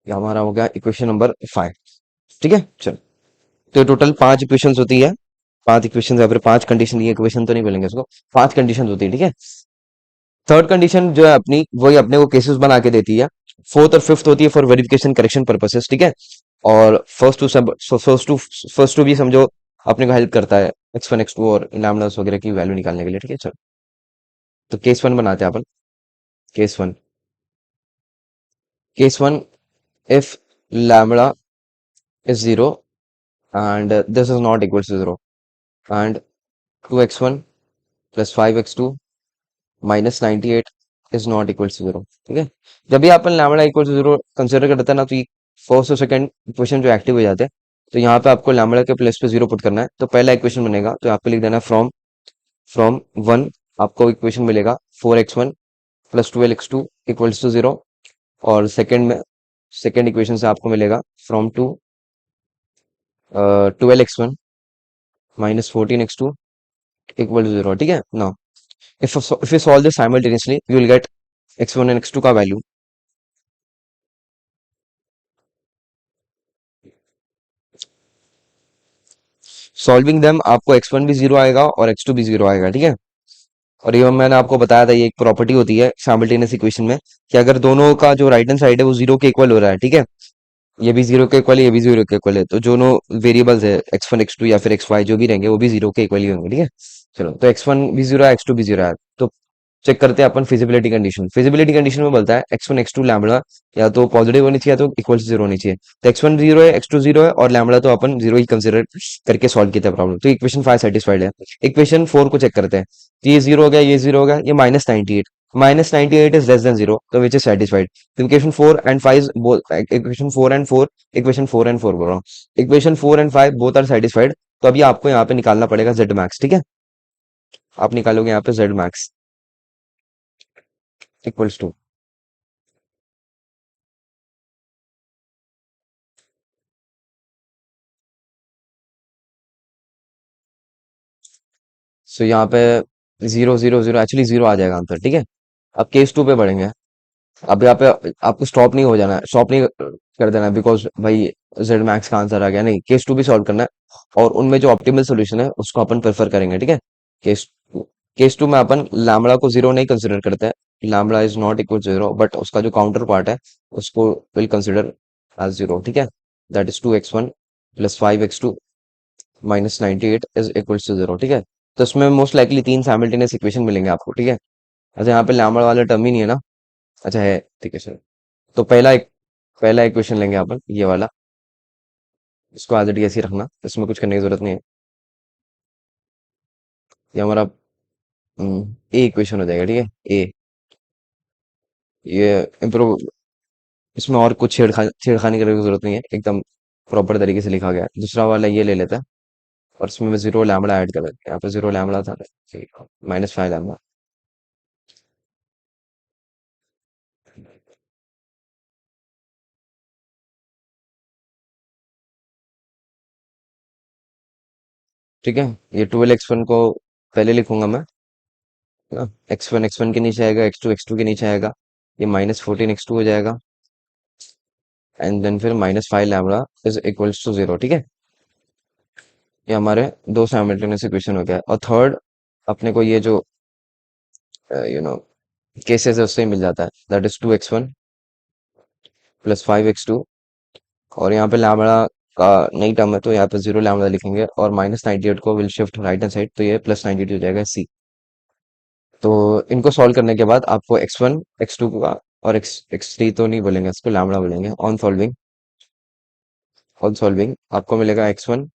ये हमारा हो गया इक्वेशन नंबर फाइव, ठीक है। चलो, तो टोटल पांच इक्वेशंस होती है, पांच इक्वेशन या फिर पांच कंडीशन, ये इक्वेशन तो नहीं बोलेंगे इसको, पांच कंडीशन होती है, ठीक है। थर्ड कंडीशन जो है अपनी, वही अपने को केसेस बना के देती है। फोर्थ और फिफ्थ होती है फॉर वेरिफिकेशन करेक्शन पर्पसेस, ठीक है। और फर्स्ट टू भी समझो अपने को हेल्प करता है x1 x2 और लैम्बडास वगैरह की वैल्यू निकालने के लिए, ठीक है। चलो, तो केस वन बनाते हैं अपन। Case one, case one, if lambda is 0 and this is not equals to 0 and 2 x1 plus 5 x2 minus 98 is not equals to 0, ठीक है। जब भी अपन lambda equal to zero consider करते हैं ना, तो ये फर्स्ट और सेकंड इक्वेशन जो एक्टिव हो जाते हैं, तो यहाँ पे आपको लैम्बडा के प्लेस पे जीरो पुट करना है। तो पहला इक्वेशन बनेगा, तो यहाँ पे लिख देना फ्रॉम फ्रॉम वन, आपको इक्वेशन मिलेगा 4 x1 plus 12 x2 equals to zero. और सेकंड में, सेकंड इक्वेशन से आपको मिलेगा from two 12x1 minus 14x2 equal to 0, ठीक है ना। If you solve this simultaneously you will get x1 and x2 का वैल्यू। सॉल्विंग देम आपको x1 भी जीरो आएगा और x2 भी जीरो आएगा, ठीक है। और ये मैंने आपको बताया था, ये एक प्रॉपर्टी होती है साइमल्टेनियस इक्वेशन में कि अगर दोनों का जो राइट हैंड साइड है वो जीरो के इक्वल हो रहा है, ठीक है, ये भी जीरो के इक्वल है, ये भी जीरो के इक्वल है, तो दोनों वेरिएबल्स है x1 x2 या फिर x y जो भी रहेंगे वो भी जीरो के इक्वल ही होंगे, ठीक है। चलो, तो x1 भी जीरो है, x2 भी जीरो है, तो चेक करते हैं अपन फिजिबिलिटी कंडीशन। फिजिबिलिटी कंडीशन में बोलता है x1 x2 लैम्बडा या तो पॉजिटिव होनी चाहिए या तो इक्वल टू जीरो होनी चाहिए। तो x1 जीरो है, x2 जीरो है और लैम्बडा तो अपन जीरो ही कंसिडर करके सॉल्व किया था प्रॉब्लम, तो इक्वेशन 5 सेटिस्फाइड है। इक्वेशन 4 को चेक करते हैं, तो ये जीरो हो गया, ये जीरो हो गया, ये -98, -98 इज लेस देन जीरो, तो विच इज सेटिस्फाइड। तो equation 4 and 5 equation 4 and 4, equation 4 and 4 बोल रहा हूँ, equation 4 and 5 both are satisfied. तो अभी आपको यहाँ पे निकालना पड़ेगा जेड मैक्स, ठीक है। आप निकालोगे यहाँ पे Z max equals to, so यहाँ पे zero zero zero actually zero आ जाएगा आंसर, ठीक है। अब केस टू पे बढ़ेंगे। अब यहाँ पे आपको स्टॉप नहीं हो जाना है, स्टॉप नहीं कर देना है बिकॉज भाई जेड मैक्स का आंसर आ गया, नहीं, केस टू भी सॉल्व करना है और उनमें जो ऑप्टिमल सोल्यूशन है उसको अपन प्रेफर करेंगे, ठीक है। केस केस टू में अपन लैम्बडा को जीरो नहीं कंसिडर करते हैं, lambda is not equal zero, but उसका जो काउंटर पार्ट है उसको विल कंसिडर एज जीरो, ठीक है। That is 2x1 plus 5x2 minus 98 is equal to zero, ठीक है। तो इसमें मोस्ट लाइकली तीन साइमल्टेनियस इक्वेशन मिलेंगे आपको, ठीक है। अच्छा, यहाँ पे लैम्बडा वाला टर्म ही नहीं है ना। अच्छा है, ठीक है सर। तो पहला इक्वेशन लेंगे अपन ये वाला, इसको एज इट इज ऐसे ही रखना, इसमें कुछ करने की जरूरत नहीं है। ये हमारा ए इक्वेशन हो जाएगा, ठीक है। ए, ये इम्प्रूव, इसमें और कुछ छेड़खानी करने की जरूरत नहीं है, एकदम प्रॉपर तरीके से लिखा गया है। दूसरा वाला ये ले लेता है और इसमें मैं जीरो लैम्बडा ऐड कर देता हूँ, यहाँ पे जीरो लैम्बडा था, -5 लैम्बडा, ठीक है। ये 12x1 को पहले लिखूंगा मैं, है ना। एक्स वन के नीचे आएगा, एक्स टू के नीचे आएगा, ये -14x2 हो जाएगा, एंड देन फिर -5 lambda is equals to zero, ठीक है। ये हमारे दो साइमल्टेनियस इक्वेशन हो गया, और थर्ड अपने को ये जो यू नो केसेस है उससे ही मिल जाता है, that is 2x1 plus 5x2, और यहाँ पे लैम्बडा का नई टर्म है तो यहाँ पे जीरो लैम्बडा लिखेंगे, और -98 को will shift right hand side, तो ये +98 हो जाएगा सी। तो इनको सॉल्व करने के बाद आपको x1 x2 का और x3 तो नहीं बोलेंगे, इसको लैम्बडा बोलेंगे, ऑन सॉल्विंग आपको मिलेगा x1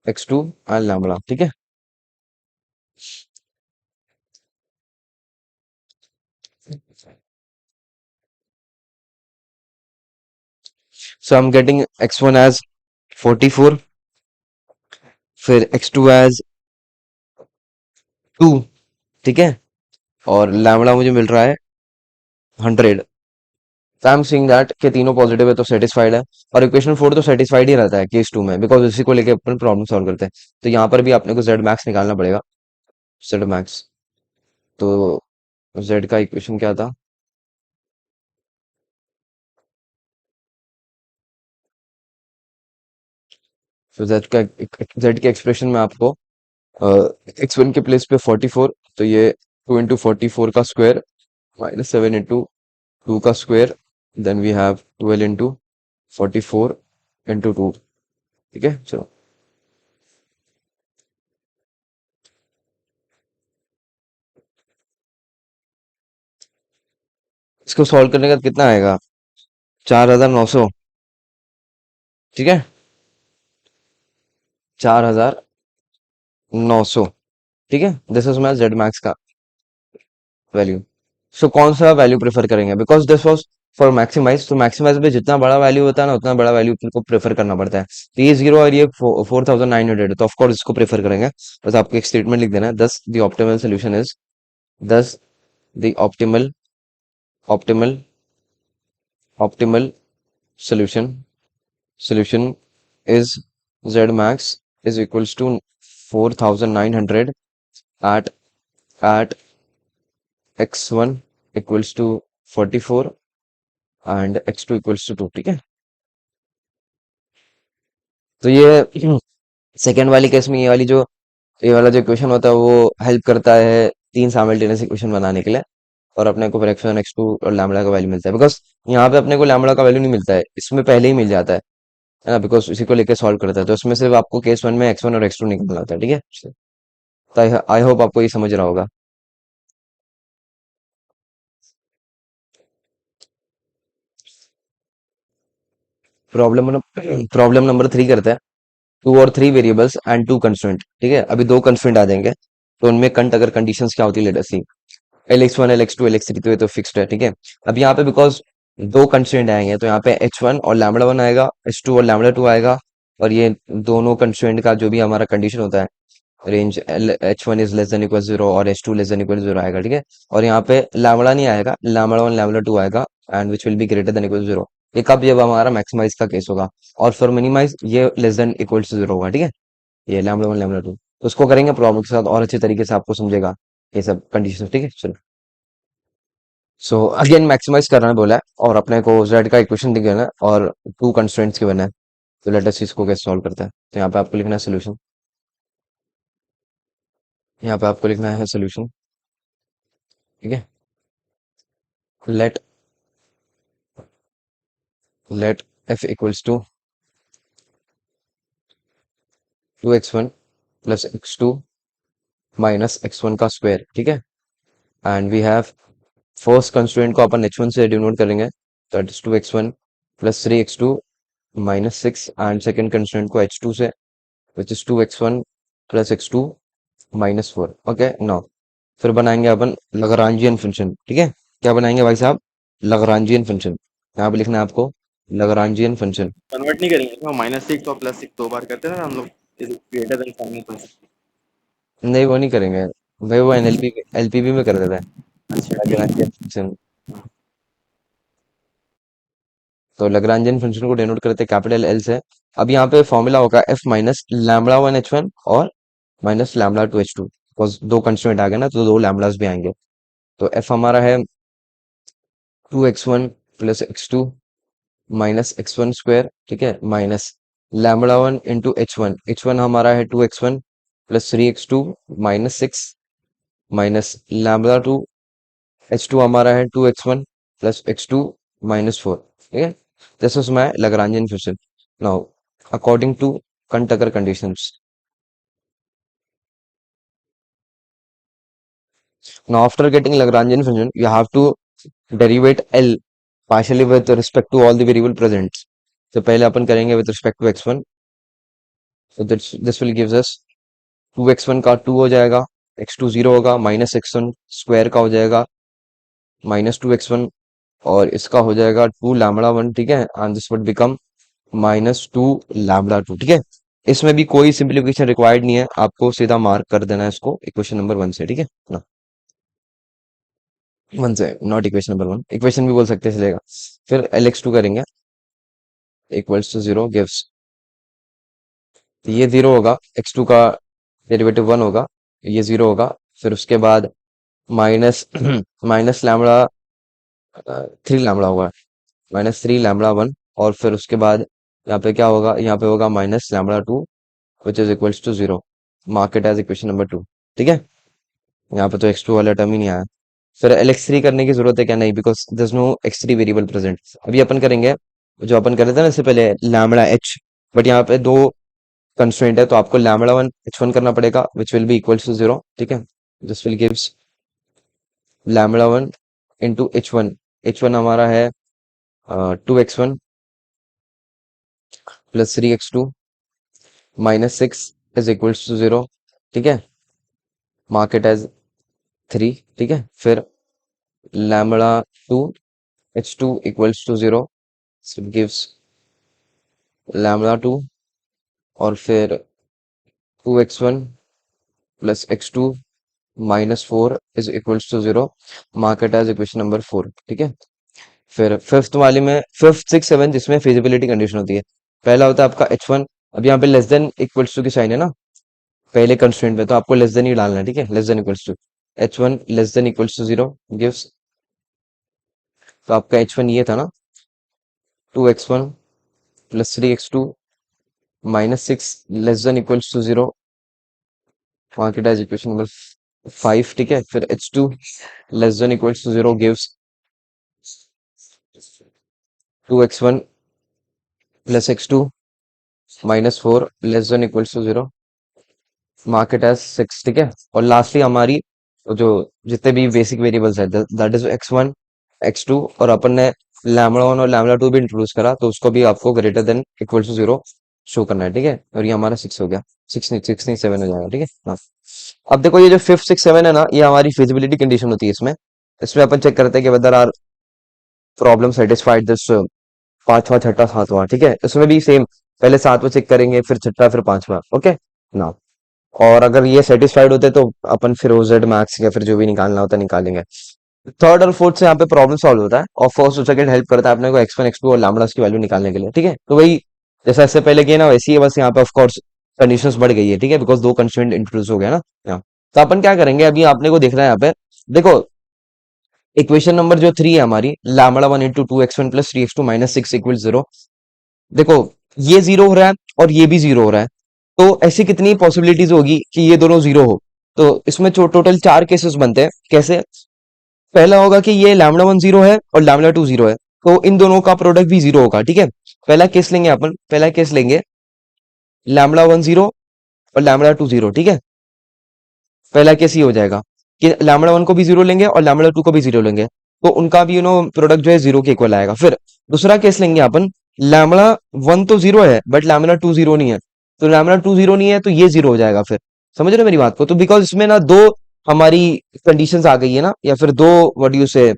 x2 एंड लैम्बडा, ठीक है। So I am getting x1 as 44, फिर x2 एज 2, ठीक है, और लैम्बडा मुझे मिल रहा है 100। तो आई एम सीइंग दैट कि तीनों पॉजिटिव है तो सेटिस्फाइड है, और इक्वेशन 4 तो सेटिस्फाइड ही रहता है केस टू में, बिकॉज इसी को लेके अपन प्रॉब्लम सॉल्व करते हैं। तो यहाँ पर भी अपने को जेड मैक्स निकालना पड़ेगा, जेड मैक्स। तो जेड का इक्वेशन क्या था, तो जेड के एक्सप्रेशन में आपको x1 के प्लेस पे 44, तो ये 2 × 44 का स्क्वायर -7 × 2 का स्क्वायर, देन वी हैव 12 × 44 × 2, ठीक है। चलो, इसको सॉल्व करने का कितना आएगा, 4900, ठीक है, 4900, ठीक है। This is my Z max का वैल्यू। सो कौन सा वैल्यू प्रेफर करेंगे, because this was for maximize, तो मैक्सिमाइज में जितना बड़ा वैल्यू होता है ना उतना बड़ा वैल्यू को प्रेफर करना पड़ता है। तो ये जीरो और ये 4900, तो ऑफकोर्स इसको प्रेफर करेंगे। बस आपको एक स्टेटमेंट लिख देना है, दस द ऑप्टिमल सोल्यूशन इज, दस the optimal optimal optimal solution solution is z max is equals to 4900 at x1 equals to 44 and x2 equals to 2, ठीक है। तो ये सेकेंड वाली केस में ये वाला जो इक्वेशन होता है वो हेल्प करता है तीन साइमल्टेनियस इक्वेशन बनाने के लिए, और अपने को फिर x1 x2 और लैम्बडा का वैल्यू मिलता है, बिकॉज यहाँ पे अपने को लैम्बडा का वैल्यू नहीं मिलता है, इसमें पहले ही मिल जाता है ना, बिकॉज इसी को लेकर सॉल्व करता है, तो इसमें सिर्फ आपको केस वन में x1 और x2 निकलना होता है, ठीक है। तो आई होप आपको ये समझ रहा होगा। प्रॉब्लम प्रॉब्लम नंबर 3 करते हैं। टू और three variables and two constraint, ठीक है, अभी दो कंस्ट्रेंट आ जाएंगे, तो उनमें कंट अगर कंडीशंस क्या होती है, लेट अस सी। LX1 LX2 LX3 तो ये तो फिक्स्ड है, ठीक है। अब यहाँ पे बिकॉज दो कंस्ट्रेंट आएंगे, तो यहाँ पे H1 और लैम्बडा 1 आएगा, H2 और लैम्बडा 2 आएगा, और ये दोनों कंस्ट्रेंट का जो भी हमारा कंडीशन होता है, range H1 is less than equal 0 और H2 लेस देन इक्वल 0 आएगा, ठीक है। और यहाँ पे लैम्बडा नहीं आएगा, लैम्बडा 1 लैम्बडा 2 आएगा, and which will be greater than equal 0। ये कब, जब हमारा मैक्सिमाइज का केस होगा, और फॉर मिनिमाइज ये लेस देन इक्वल टू 0 होगा, ठीक है। ये लैम्बडा 1 लैम्बडा 2, तो उसको करेंगे प्रॉब्लम के साथ और अच्छे तरीके से आपको समझेगा ये सब कंडीशन, ठीक है, चलो। सो अगेन मैक्सिमाइज करना है बोला है, और अपने को z का इक्वेशन दिया है और टू कंस्ट्रेंट्स गिवन है, तो लेट अस इसको कैसे सॉल्व करते हैं। तो यहाँ पे आपको लिखना है सोल्यूशन, यहाँ पे आपको लिखना है सोल्यूशन, ठीक है। Let let f equals to 2x1 plus x2 minus x1 का स्क्वायर, ठीक है। And we have first constraint को अपन h1 से डिनोट करेंगे, that is 2x1 plus 3x2 minus 6, and second constraint को h2 से, which is 2x1 plus x2 minus 4, okay. Now फिर बनाएंगे अपन लग्रांजियन फंक्शन, ठीक है। क्या बनाएंगे भाई साहब, लग्रांजियन फंक्शन, यहाँ पे लिखना है आपको लग्रांजियन फंक्शन। कन्वर्ट नहीं करेंगे क्या? -6 और +6 दो बार करते हैं ना हम लोग, is greater than sign equal. नहीं, वो नहीं करेंगे भाई, वो एलपीबी में कर देते हैं अच्छा ठीक है। Lagrangian function. तो लग्रांजियन फंक्शन को डिनोट करते हैं कैपिटल एल से। अब यहाँ पे फॉर्मूला होगा एफ माइनस लैम्बडा 1 h1 और माइनस लैम्बडा 2 h2, बिकॉज दो कंस्ट्रेंट आ गए ना, तो दो लैम्बडास भी आएंगे। तो एफ हमारा है 2x1 plus x2 minus x1 square, ठीक है, minus lambda 1 into H one हमारा है 2x1 plus 3x2 minus 6, minus lambda 2, H2 हमारा है 2x1 प्लस x2 माइनस 4, ठीक है। This is my Lagrangian function. Now according to Kuhn Tucker conditions, now after getting Lagrangian function you have to derivate L partially with respect to all the variable present। तो पहले अपन करेंगे with respect to x1, so this will gives us 2x1 का 2 हो जाएगा, x2 0 होगा, minus x1 square का हो जाएगा -2x1, और इसका हो जाएगा 2 लैम्बडा 1, ठीक है, and this would become -2 lambda 2, ठीक है। इसमें भी कोई सिंप्लीफिकेशन रिक्वायर्ड नहीं है, आपको सीधा मार्क कर देना है इसको इक्वेशन नंबर 1 से, ठीक है ना। 1 से, नॉट इक्वेशन नंबर 1, इक्वेशन भी बोल सकते हैं, चलेगा। फिर LX2 करेंगे, इक्वल्स टू 0 गिव्स, तो ये 0 होगा, x2 का डेरिवेटिव 1 होगा, ये 0 होगा। फिर उसके बाद माइनस माइनस लैम्बडा 3 लैम्बडा होगा, -3 लैम्बडा 1, और फिर उसके बाद यहाँ पे क्या होगा, यहाँ पे होगा -λ2 which is equals to 0, mark it as equation number 2, ठीक है। यहाँ पे तो x2 वाला टर्म ही नहीं आया। फिर LX3 करने की जरूरत है क्या, नहीं, because there is no x3 variable present. अभी अपन करेंगे जो अपन कर रहे थे ना इससे पहले, लैम्बडा h, बट यहाँ पे दो कंस्ट्रेंट है, तो आपको लैम्बडा 1 h1 करना पड़ेगा, which will be equals to 0, ठीक है। This will gives lambda 1 into h1 हमारा है 2x1 plus 3x2 minus 6 is equals to 0, ठीक है, मार्क इट एज 3, ठीक है। फिर lambda 2 h2 equals to 0, so it gives lambda 2, और फिर 2x1 plus x2 minus 4 is equals to 0, mark it as equation number 4, ठीक है। फिर फिफ्थ वाले में, फिफ्थ सिक्स सेवन, जिसमें फिजिबिलिटी कंडीशन होती है, पहला होता है आपका h1। अब यहाँ पे लेस देन इक्वल्स टू की साइन है ना पहले कंस्ट्रेंट में, तो आपको लेस देन ही डालना है, ठीक है, less than equals to h1 less than equals to 0 gives, तो आपका h1 ये था ना 2x1 plus 3x2 minus 6 less than equals to 0, mark it as equation number 5, ठीक है। फिर h2 less than equals to 0 gives 2x1 plus x2 minus 4 less than equals to 0, mark it as 6, ठीक है। और लास्टली हमारी जो जितने भी बेसिक वेरिएबल्स है दैट इज x1 x2, और अपन ने लैम्बडा 1 और लैम्बडा 2 भी इंट्रोड्यूस करा, तो उसको भी आपको greater than equal to 0 show करना है, ठीक है। और ये हमारा 6 हो गया, 6 नहीं 7 हो जाएगा, ठीक है। हाँ, अब देखो ये जो 5 6 7 है ना, ये हमारी फिजिबिलिटी कंडीशन होती है इसमें। इसमें अपन चेक करते हैं कि whether our problem satisfied this पांचवा छठा सातवां, ठीक है। इसमें भी सेम, पहले सातवां चेक करेंगे, फिर छठा, फिर पांचवा, ओके ना। और अगर ये सेटिस्फाइड होते तो अपन फिर ओजेड मैक्स या फिर जो भी निकालना होता है निकालेंगे। थर्ड और फोर्थ से यहाँ पे प्रॉब्लम सॉल्व होता है, और फर्स्ट और सेकंड हेल्प करता है अपने को x1 x2 और लैम्बडास की वैल्यू निकालने के लिए, ठीक है। तो वही जैसा इससे पहले किया ना वैसे ही है, बस यहाँ पे ऑफ कोर्स कंडीशंस बढ़ गई है, ठीक है, बिकॉज दो कंस्ट्रेंट इंट्रोड्यूस हो गया ना यहाँ। तो अपन क्या करेंगे, अभी आपने को देखना है यहाँ पे, देखो इक्वेशन नंबर जो 3 है हमारी, lambda 1 into 2x1 plus 3x2 minus 6 equal 0। देखो ये 0 हो रहा है और ये भी 0 हो रहा है, तो ऐसी कितनी पॉसिबिलिटीज होगी कि ये दोनों 0 हो। तो इसमें टोटल 4 केसेस बनते हैं। कैसे? पहला होगा कि ये लैम्बडा 1 0 है और लैम्बडा 2 0 है, तो इन दोनों का प्रोडक्ट भी 0 होगा, ठीक है। पहला केस लेंगे अपन, पहला केस लेंगे लैम्बडा 1 0 और लैम्बडा 2 0, ठीक है। पहला केस ये हो जाएगा कि लैम्बडा 1 को भी 0 लेंगे और लैम्बडा 2 को भी 0 लेंगे, तो उनका भी प्रोडक्ट जो है 0 के इक्वल आएगा। फिर दूसरा केस लेंगे अपन, लैम्बडा 1 तो 0 है बट लैम्बडा 2 0 नहीं है, तो लैम्बडा 2 0 नहीं है तो ये 0 हो जाएगा। फिर समझ रहे हो मेरी बात को? तो बिकॉज इसमें ना दो हमारी कंडीशंस आ गई है ना, या फिर दो व्हाट यू से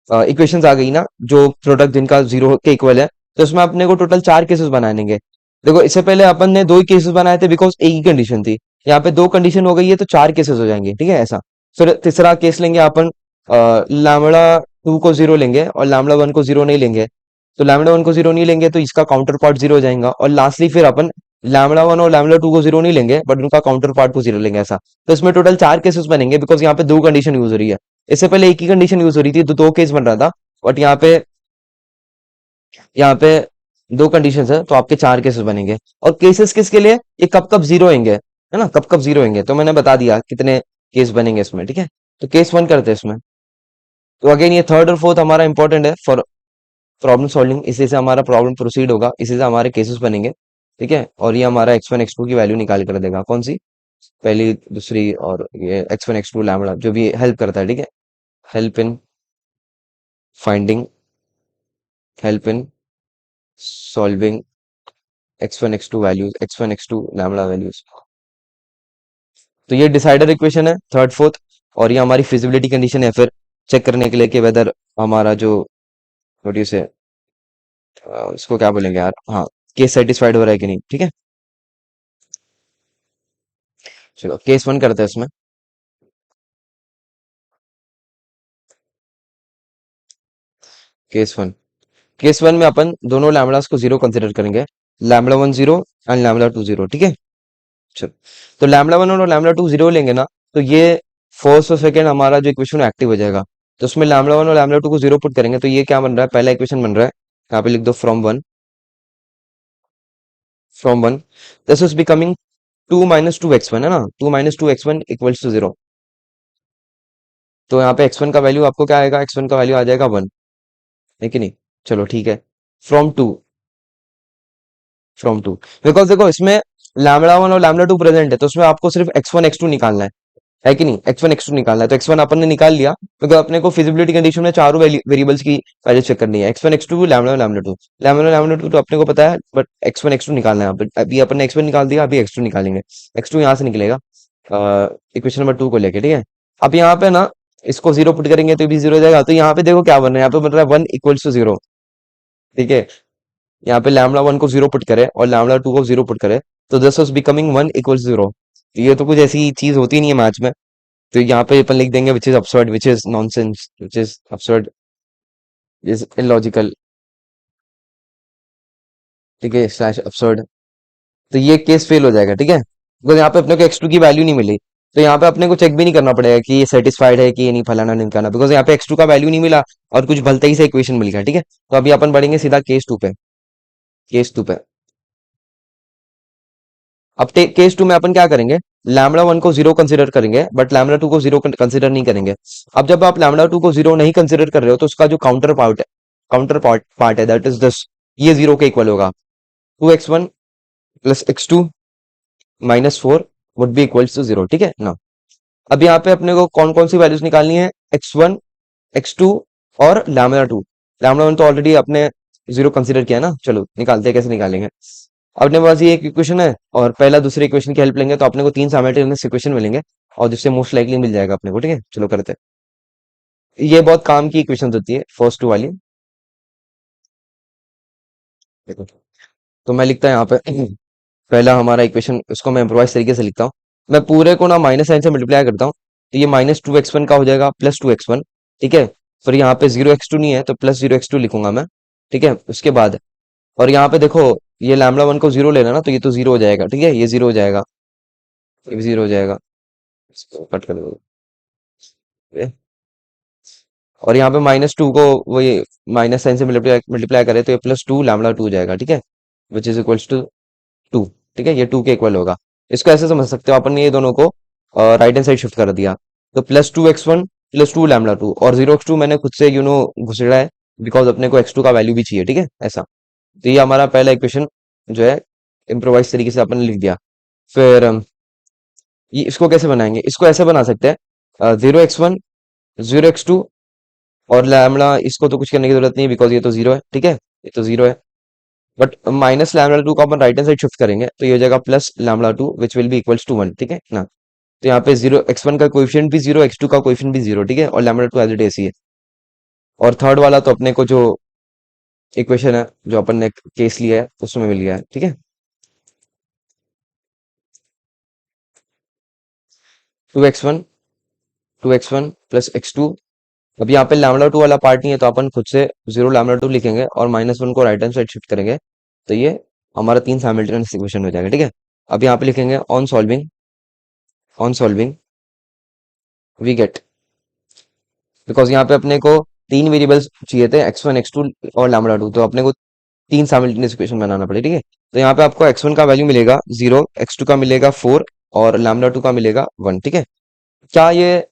इक्वेशंस आ गई ना जो प्रोडक्ट जिनका 0 के इक्वल है, तो इसमें अपने को टोटल 4 केसेस बनाएंगे। देखो इससे पहले अपन ने दो ही केसेस बनाए थे बिकॉज एक ही कंडीशन थी, यहाँ पे दो कंडीशन हो गई है तो 4 केसेस हो जाएंगे, ठीक है ऐसा। फिर तीसरा केस लेंगे अपन, लैम्बडा 2 को 0 लेंगे और लैम्बडा 1 को 0 नहीं लेंगे, तो लैम्बडा 1 को 0 नहीं लेंगे तो इसका काउंटर पार्ट 0 हो जाएगा। और लास्टली फिर अपन लैम्बडा 1 और लैम्बडा 2 को 0 नहीं लेंगे बट उनका काउंटर पार्ट को 0 लेंगे, ऐसा। तो इसमें टोटल 4 केसेस बनेंगे बिकॉज यहाँ पे दो कंडीशन यूज हो रही है। इससे पहले एक ही कंडीशन यूज हो रही थी तो दो केस बन रहा था, बट यहाँ पे दो कंडीशंस है तो आपके 4 केसेस बनेंगे। और केसेस किसके लिए? ये कब कब 0 होंगे, है ना, कब कब 0 होंगे, तो मैंने बता दिया कितने केस बनेंगे इसमें, ठीक है। तो केस 1 करते हैं इसमें। तो अगेन ये थर्ड और फोर्थ हमारा इंपॉर्टेंट है फॉर प्रॉब्लम सॉल्विंग, इसी से हमारा प्रॉब्लम प्रोसीड होगा, इसी से हमारे केसेस बनेंगे, ठीक है। और ये हमारा x1 x2 की वैल्यू निकाल कर देगा, कौन सी? पहली दूसरी, और ये x1 x2 लैम्बडा जो भी हेल्प करता है, ठीक है। Help in finding, help in solving x1 x2 values, x1 x2 lambda values. तो ये डिसाइडर इक्वेशन है थर्ड फोर्थ, और ये हमारी फिजिबिलिटी कंडीशन है फिर चेक करने के लिए कि वेदर हमारा जो व्हाट यू से इसको क्या बोलेंगे यार, हाँ, केस सेटिस्फाइड हो रहा है कि नहीं, ठीक है। चलो केस 1 करते हैं इसमें। केस 1, केस 1 में अपन दोनों लैम्बडास को 0 कंसिडर करेंगे, लैम्बडा 1 0 एंड लैम्बडा 2 0, ठीक है। चलो, तो लैम्बडा 1 और लैम्बडा 2 0 लेंगे ना, तो ये फर्स्ट और सेकंड हमारा जो इक्वेशन एक्टिव हो जाएगा। तो उसमें लैम्बडा 1 और लैम्बडा 2 को 0 पुट करेंगे, तो ये क्या बन रहा है, पहला इक्वेशन बन रहा है, यहाँ पे लिख दो from 1, this is becoming 2 minus 2x1, है ना, 2 माइनस 2x1 इक्वल्स टू 0। तो यहाँ पे x1 का वैल्यू आपको क्या आएगा, x1 का वैल्यू आ जाएगा 1, है कि नहीं। चलो ठीक है, फ्रॉम 2, फ्रॉम 2, बिकॉज देखो इसमें लैम्बडा 1 और लैम्बडा 2 प्रेजेंट है, तो उसमें आपको सिर्फ x1 x2 निकालना है कि नहीं, x1 x2 निकालना है। तो x1 अपन ने निकाल लिया, क्योंकि अपने को फिजिबिलिटी कंडीशन में चारों वेरिएबल्स की वैल्यू चेक करनी है, x1 x2 lambda lambda 2, lambda lambda 2 तो अपने को पता है, बट x1 x2 निकालना है। अभी अपन ने x1 निकाल दिया, अभी x2 निकालेंगे। x2 यहाँ से निकलेगा इक्वेशन नंबर 2 को लेके, ठीक है। अब यहाँ पे ना इसको 0 पुट करेंगे तो भी 0 हो जाएगा, तो यहाँ पे देखो क्या बन रहा है, यहाँ पे बन रहा है 1 इक्वल्स टू 0, ठीक है। यहाँ पे लैम्बडा 1 को 0 पुट करे और लैम्बडा 2 को 0 पुट करे, तो दिस वाज बिकमिंग 1 इक्वल्स 0। ये तो कुछ ऐसी चीज होती नहीं है मैथ्स में, तो यहाँ पे अपन लिख देंगे which is absurd, which is nonsense, which is absurd, is illogical, ठीक है, स्लैश absurd। तो ये केस फेल हो जाएगा, ठीक है, बिकॉज यहाँ पे अपने को x2 की वैल्यू नहीं मिली। तो यहाँ पे अपने को चेक भी नहीं करना पड़ेगा कि ये सेटिस्फाइड है कि ये नहीं, फलाना ढिमकाना, बिकॉज यहाँ पे x2 का वैल्यू नहीं मिला और कुछ भलते ही से इक्वेशन मिल गया, ठीक है। तो अभी अपन बढ़ेंगे सीधा केस 2 पे। केस 2 पे अब केस 2 में अपन क्या करेंगे, λ1 को जीरो कंसिडर करेंगे बट λ2 को जीरो कंसिडर नहीं करेंगे। अब जब आप λ2 को जीरो नहीं कंसिडर कर रहे हो तो उसका जो काउंटर पार्ट है, दैट इज दिस, ये जीरो के इक्वल होगा। 2x1 plus x2 minus 4 would be equals to zero, ठीक है ना। अब यहाँ पे अपने को कौन कौन सी वैल्यूज निकालनी है, x1, x2 और λ2। λ1 तो ऑलरेडी आपने जीरो कंसिडर किया ना, चलो निकालते हैं कैसे निकालेंगे। अपने पास ये एक इक्वेशन है और पहला दूसरे इक्वेशन की हेल्प लेंगे तो अपने को तीन साइमल्टेनियस इक्वेशन मिलेंगे और जिससे मोस्ट लाइकली मिल जाएगा अपने को, ठीक है। चलो करते हैं, ये बहुत काम की इक्वेशन होती है फर्स्ट टू वाली। देखो, तो मैं लिखता हूँ यहाँ पे पहला हमारा इक्वेशन, इसको मैं इम्प्रोवाइज तरीके से लिखता हूँ। मैं पूरे को ना माइनस साइन से मल्टीप्लाई करता हूँ, तो ये -2x1 का हो जाएगा +2x1, ठीक है। फिर यहाँ पे 0x2 नहीं है तो +0x2 लिखूंगा मैं, ठीक है। उसके बाद और यहाँ पे देखो, ये λ1 को जीरो लेना ना, तो ये तो जीरो हो जाएगा, ठीक है, ये जीरो हो जाएगा, ये भी जीरो हो जाएगा, इसको कट कर दो। और यहाँ पे -2 को वही माइनस साइन से मल्टीप्लाई मल्टीप्लाई करें तो ये +2 λ2 हो जाएगा, ठीक है, विच इज इक्वल्स टू 2, ठीक है, ये 2 के इक्वल होगा। इसको ऐसे समझ सकते हो अपन ने, ये दोनों को राइट हैंड साइड शिफ्ट कर दिया, तो +2x1 +2 λ2 और 0x2 मैंने खुद से घुसेड़ा है, बिकॉज अपने को x2 का वैल्यू भी चाहिए, ठीक है, ऐसा। तो ये हमारा पहला इक्वेशन जो है इम्प्रोवाइज तरीके से अपन ने लिख दिया। फिर ये इसको कैसे बनाएंगे, इसको ऐसे बना सकते हैं, 0x1 0x2 और लैम्डा, इसको तो कुछ करने की जरूरत नहीं है बिकॉज ये तो जीरो है, ठीक है, ये तो जीरो है। बट -λ2 को अपन राइट हैंड साइड शिफ्ट करेंगे तो ये हो जाएगा +λ2 which will be equals to 1, ठीक है ना। तो यहाँ पे जीरो, x1 का कोएफिशिएंट भी जीरो, x2 का कोएफिशिएंट भी जीरो, ठीक है, और λ2 एज इट इज ही है। और थर्ड वाला तो अपने को जो इक्वेशन है, जो अपन ने केस लिया है उसमें मिल गया है, ठीक है। 2x1 2x1 plus x2। अब यहाँ पे λ2 वाला पार्ट नहीं है तो अपन खुद से 0 λ2 लिखेंगे और -1 को राइट हैंड साइड शिफ्ट करेंगे, तो ये हमारा तीन साइमल्टेनियस इक्वेशन हो जाएगा, ठीक है। अब यहाँ पे लिखेंगे on solving we get, because यहाँ पे अपने को तीन वेरिएबल्स चाहिए थे, x1 x2 और λ2, तो अपने को तीन साइमल्टेनियस इक्वेशन बनाना पड़ेगा, ठीक है। तो यहाँ पे आपको x1 का वैल्यू मिलेगा 0, x2 का मिलेगा 4 और λ2 का मिलेगा 1, ठीक है। क्या ये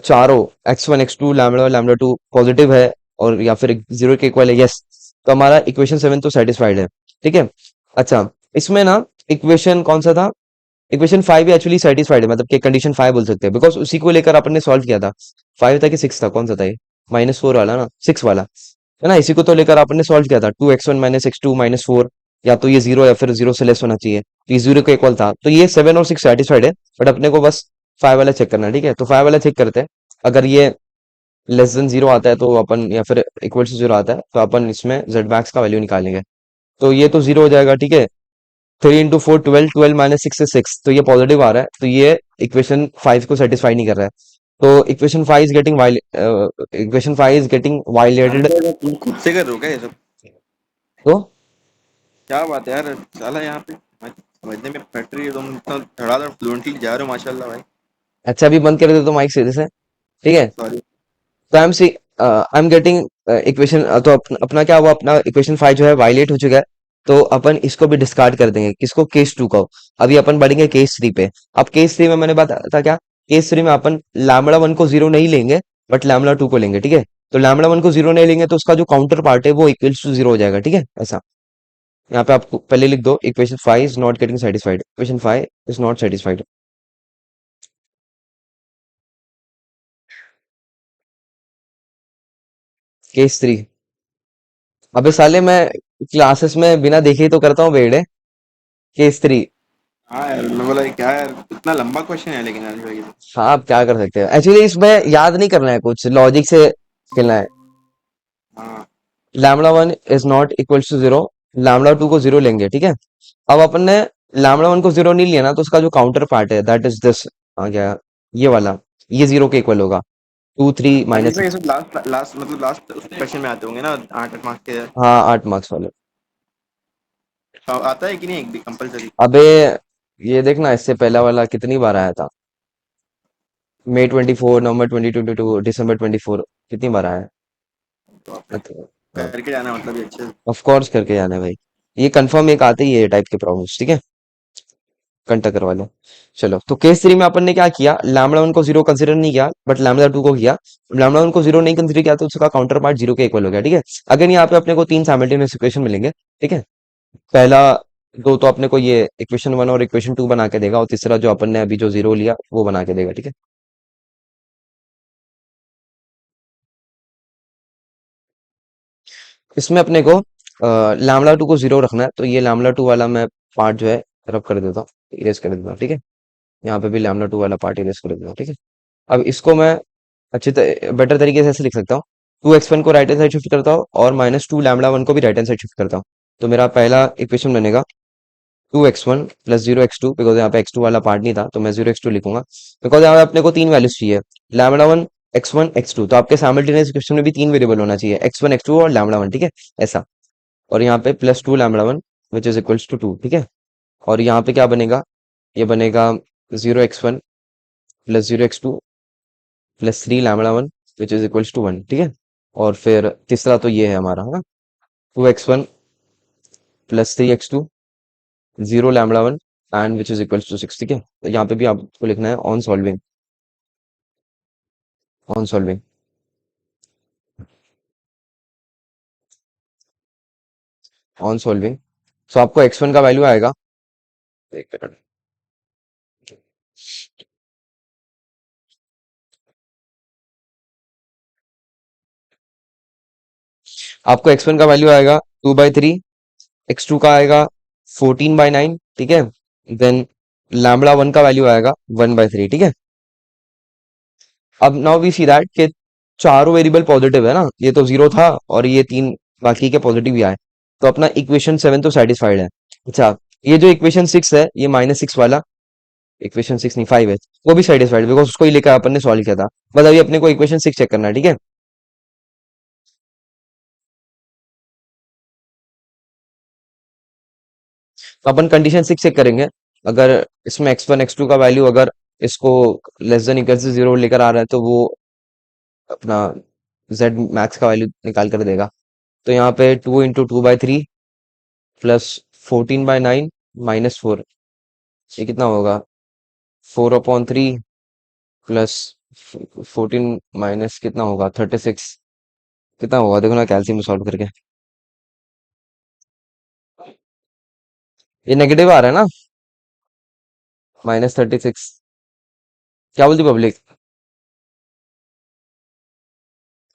चारों x1 x2 λ1 λ2 पॉजिटिव है और या फिर जीरो के इक्वल है, यस, तो हमारा इक्वेशन 7 तो सेटिस्फाइड है, ठीक है। अच्छा, इसमें ना इक्वेशन कौन सा था, इक्वेशन 5 एक्चुअली सेटिस्फाइड है, मतलब कि कंडीशन 5 बोल सकते हैं, बिकॉज उसी को लेकर अपन ने सॉल्व किया था। 5 था कि 6 था, कौन सा था ये, -4 वाला ना, 6 वाला है ना, इसी को तो लेकर आपने सॉल्व किया था, 2x1 x2 -4, या तो ये जीरो या फिर जीरो से लेस होना चाहिए, तो ये जीरो के इक्वल था, तो ये 7 और 6 सेटिस्फाइड है। बट अपने को बस 5 वाला चेक करना है, ठीक है, तो 5 वाला चेक करते हैं। अगर ये लेस देन जीरो आता है तो अपन, या फिर इक्वल टू जीरो आता है तो अपन इसमें जेड मैक्स का वैल्यू निकालेंगे। तो ये तो जीरो हो जाएगा, ठीक है। 3 × 4 12, 12 -6 से 6, तो ये पॉजिटिव आ रहा है, तो ये इक्वेशन 5 को सेटिस्फाई नहीं कर रहा है। तो इक्वेशन 5 इज गेटिंग वायलेटेड। अरे तुम खुद से कर रहे हो क्या ये सब? तो क्या बात है यार, साला यहाँ पे मैं समझने में फट रही है, तुम इतना धड़ाधड़ फ्लुएंटली जा रहे हो माशाल्लाह भाई। अच्छा, अभी बंद कर दे तो माइक सीधे से, ठीक है। सॉरी। तो आई एम गेटिंग इक्वेशन, तो अपना क्या हुआ, अपना इक्वेशन 5 जो है वायलेट हो चुका है। तो अपन इसको भी डिस्कार्ड कर देंगे, किसको, केस 2 को। अभी अपन बढ़ेंगे केस 3 पे। अब केस 3 में मैंने बताया था क्या, केस 3 में अपन λ1 को जीरो नहीं लेंगे बट λ2 को लेंगे, ठीक है। तो λ1 को जीरो नहीं लेंगे तो उसका जो काउंटर पार्ट है वो इक्वल्स टू जीरो हो जाएगा, ठीक है, ऐसा। यहाँ पे आपको पहले लिख दो, equation 5 is not getting satisfied, equation 5 is not satisfied. Case 3। अबे साले, मैं क्लासेस में बिना देखे ही तो करता हूँ बेड़े। केस 3। हाँ यार, मैं बोला ये क्या यार, इतना लंबा क्वेश्चन है लेकिन यार भाई। हाँ, आप क्या कर सकते हैं, एक्चुअली इसमें याद नहीं करना है, कुछ लॉजिक से खेलना है। हाँ। λ1 is not equals to zero, λ2 को जीरो लेंगे, ठीक है। अब अपन ने λ1 को जीरो नहीं लिया ना, तो उसका जो काउंटर पार्ट है दैट इज दिस, आ गया ये वाला, ये जीरो के इक्वल होगा, 2 3 अभी माइनस। ये सब लास्ट लास्ट मतलब लास्ट क्वेश्चन में आते होंगे ना, 8 मार्क्स के। हाँ, 8 मार्क्स वाले। आता है कि नहीं एक भी कंपलसरी? अबे ये देखना, इससे पहला वाला कितनी बार आया था? मई 24, नवंबर 2022, दिसंबर 24, कितनी बार आया है? तो आप करके जाना मतलब ये अच्छे से। ऑफ कोर्स करके जाना है भाई। ये कंफर्म एक आते ही है ये टाइप के प्रॉब्लम्स, ठीक है, कंटकर वाले। चलो, तो केस थ्री में अपन ने क्या किया, लैम्बडा वन को जीरो कंसीडर नहीं किया बट लैम्बडा टू को किया। लैम्बडा वन को जीरो नहीं कंसीडर किया तो उसका काउंटर पार्ट जीरो के इक्वल हो गया, ठीक है। अगर यहाँ पे अपने को तीन साइमल्टेनियस इक्वेशन मिलेंगे, ठीक है। पहला दो तो अपने को ये इक्वेशन वन और इक्वेशन टू बना के देगा, और तीसरा जो अपन ने अभी जो जीरो लिया वो बना के देगा, ठीक है। इसमें अपने को लैम्बडा टू को जीरो रखना है, तो ये लैम्बडा टू वाला मैं पार्ट जो है रब कर देता हूँ, इरेज कर देता हूँ, ठीक है। यहाँ पे भी लैम्बडा टू वाला पार्ट इरेज कर देता हूँ, ठीक है। अब इसको मैं बेटर तरीके से ऐसे लिख सकता हूँ, टू एक्स वन को राइट हैंड साइड शिफ्ट करता हूँ और माइनस टू लैम्बडा वन को भी राइट हैंड साइड शिफ्ट करता हूँ। तो मेरा पहला इक्वेशन बनेगा two x one plus zero x two, because यहाँ पे एक्स टू वाला पार्ट नहीं था तो मैं जीरो एक्स टू लिखूंगा, बिकॉज यहाँ पे अपने को तीन वैल्यूज चाहिए, लैम्बडा वन एक्स टू। तो आपके साइमल्टेनियस इक्वेशन में भी तीन वेरिएबल होना चाहिए, एक्स वन एक्स टू और लैम्बडा वन, ठीक है, ऐसा। और यहाँ पे plus two lambda one which is equals to two, ठीक है। और यहाँ पे क्या बनेगा, ये बनेगा zero x one plus zero x two plus three lambda one which is equals to one, ठीक है। और फिर तीसरा तो ये है हमारा, है ना, two x one plus three x two zero lambda one and which is equals to six, ठीक है। तो यहाँ पे भी आपको लिखना है on solving, on solving, on solving. So आपको एक्स वन का वैल्यू आएगा, एक मिनट, आपको एक्स वन का वैल्यू आएगा two by three, x two का आएगा फोर्टीन बाई नाइन, ठीक है। देन लैम्बडा वन का वैल्यू आएगा वन बाई थ्री, ठीक है। अब नाउ वी सी दैट कि चारों वेरिएबल पॉजिटिव है ना, ये तो जीरो था और ये तीन बाकी के पॉजिटिव भी आए, तो अपना इक्वेशन सेवन तो सेटिस्फाइड है। अच्छा, ये जो इक्वेशन सिक्स है, ये माइनस सिक्स वाला, इक्वेशन सिक्स नहीं फाइव है, वो भी सेटिस्फाइड, बिकॉज उसको ही लेकर अपन ने सॉल्व किया था। बस अभी अपने को इक्वेशन सिक्स चेक करना है, ठीक है। तो अपन कंडीशन सिक्स चेक करेंगे, अगर इसमें एक्स वन एक्स टू का वैल्यू अगर इसको लेस देन इक्वल से जीरो लेकर आ रहा है तो वो अपना जेड मैक्स का वैल्यू निकाल कर देगा। तो यहाँ पे two into two by three plus fourteen by nine minus four, ये कितना होगा, four upon three plus fourteen minus कितना होगा, थर्टी सिक्स, कितना होगा देखो ना कैल्सियम में सॉल्व करके। ये नेगेटिव आ रहा है ना, माइनस थर्टी सिक्स। क्या बोलती पब्लिक?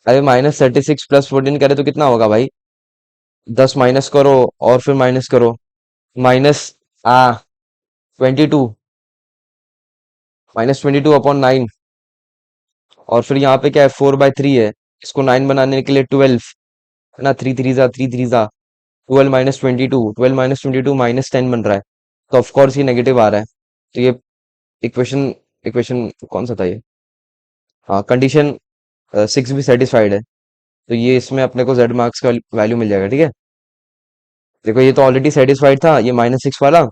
अरे minus thirty six plus fourteen करे तो कितना होगा भाई, दस माइनस करो और फिर माइनस करो, माइनस आ twenty two, minus twenty two upon nine. और फिर यहाँ पे क्या है, फोर बाई थ्री है, इसको नाइन बनाने के लिए ट्वेल्व, है ना, थ्री थ्री जा twelve minus twenty to, twelve minus twenty two minus ten बन रहा है, तो ऑफकोर्स ये नेगेटिव आ रहा है। तो ये इक्वेशन, इक्वेशन कौन सा था ये, हाँ, कंडीशन सिक्स भी सेटिस्फाइड है। तो ये इसमें अपने को जेड मार्क्स का वैल्यू मिल जाएगा, ठीक है। देखो ये तो ऑलरेडी सेटिस्फाइड था, ये माइनस सिक्स वाला,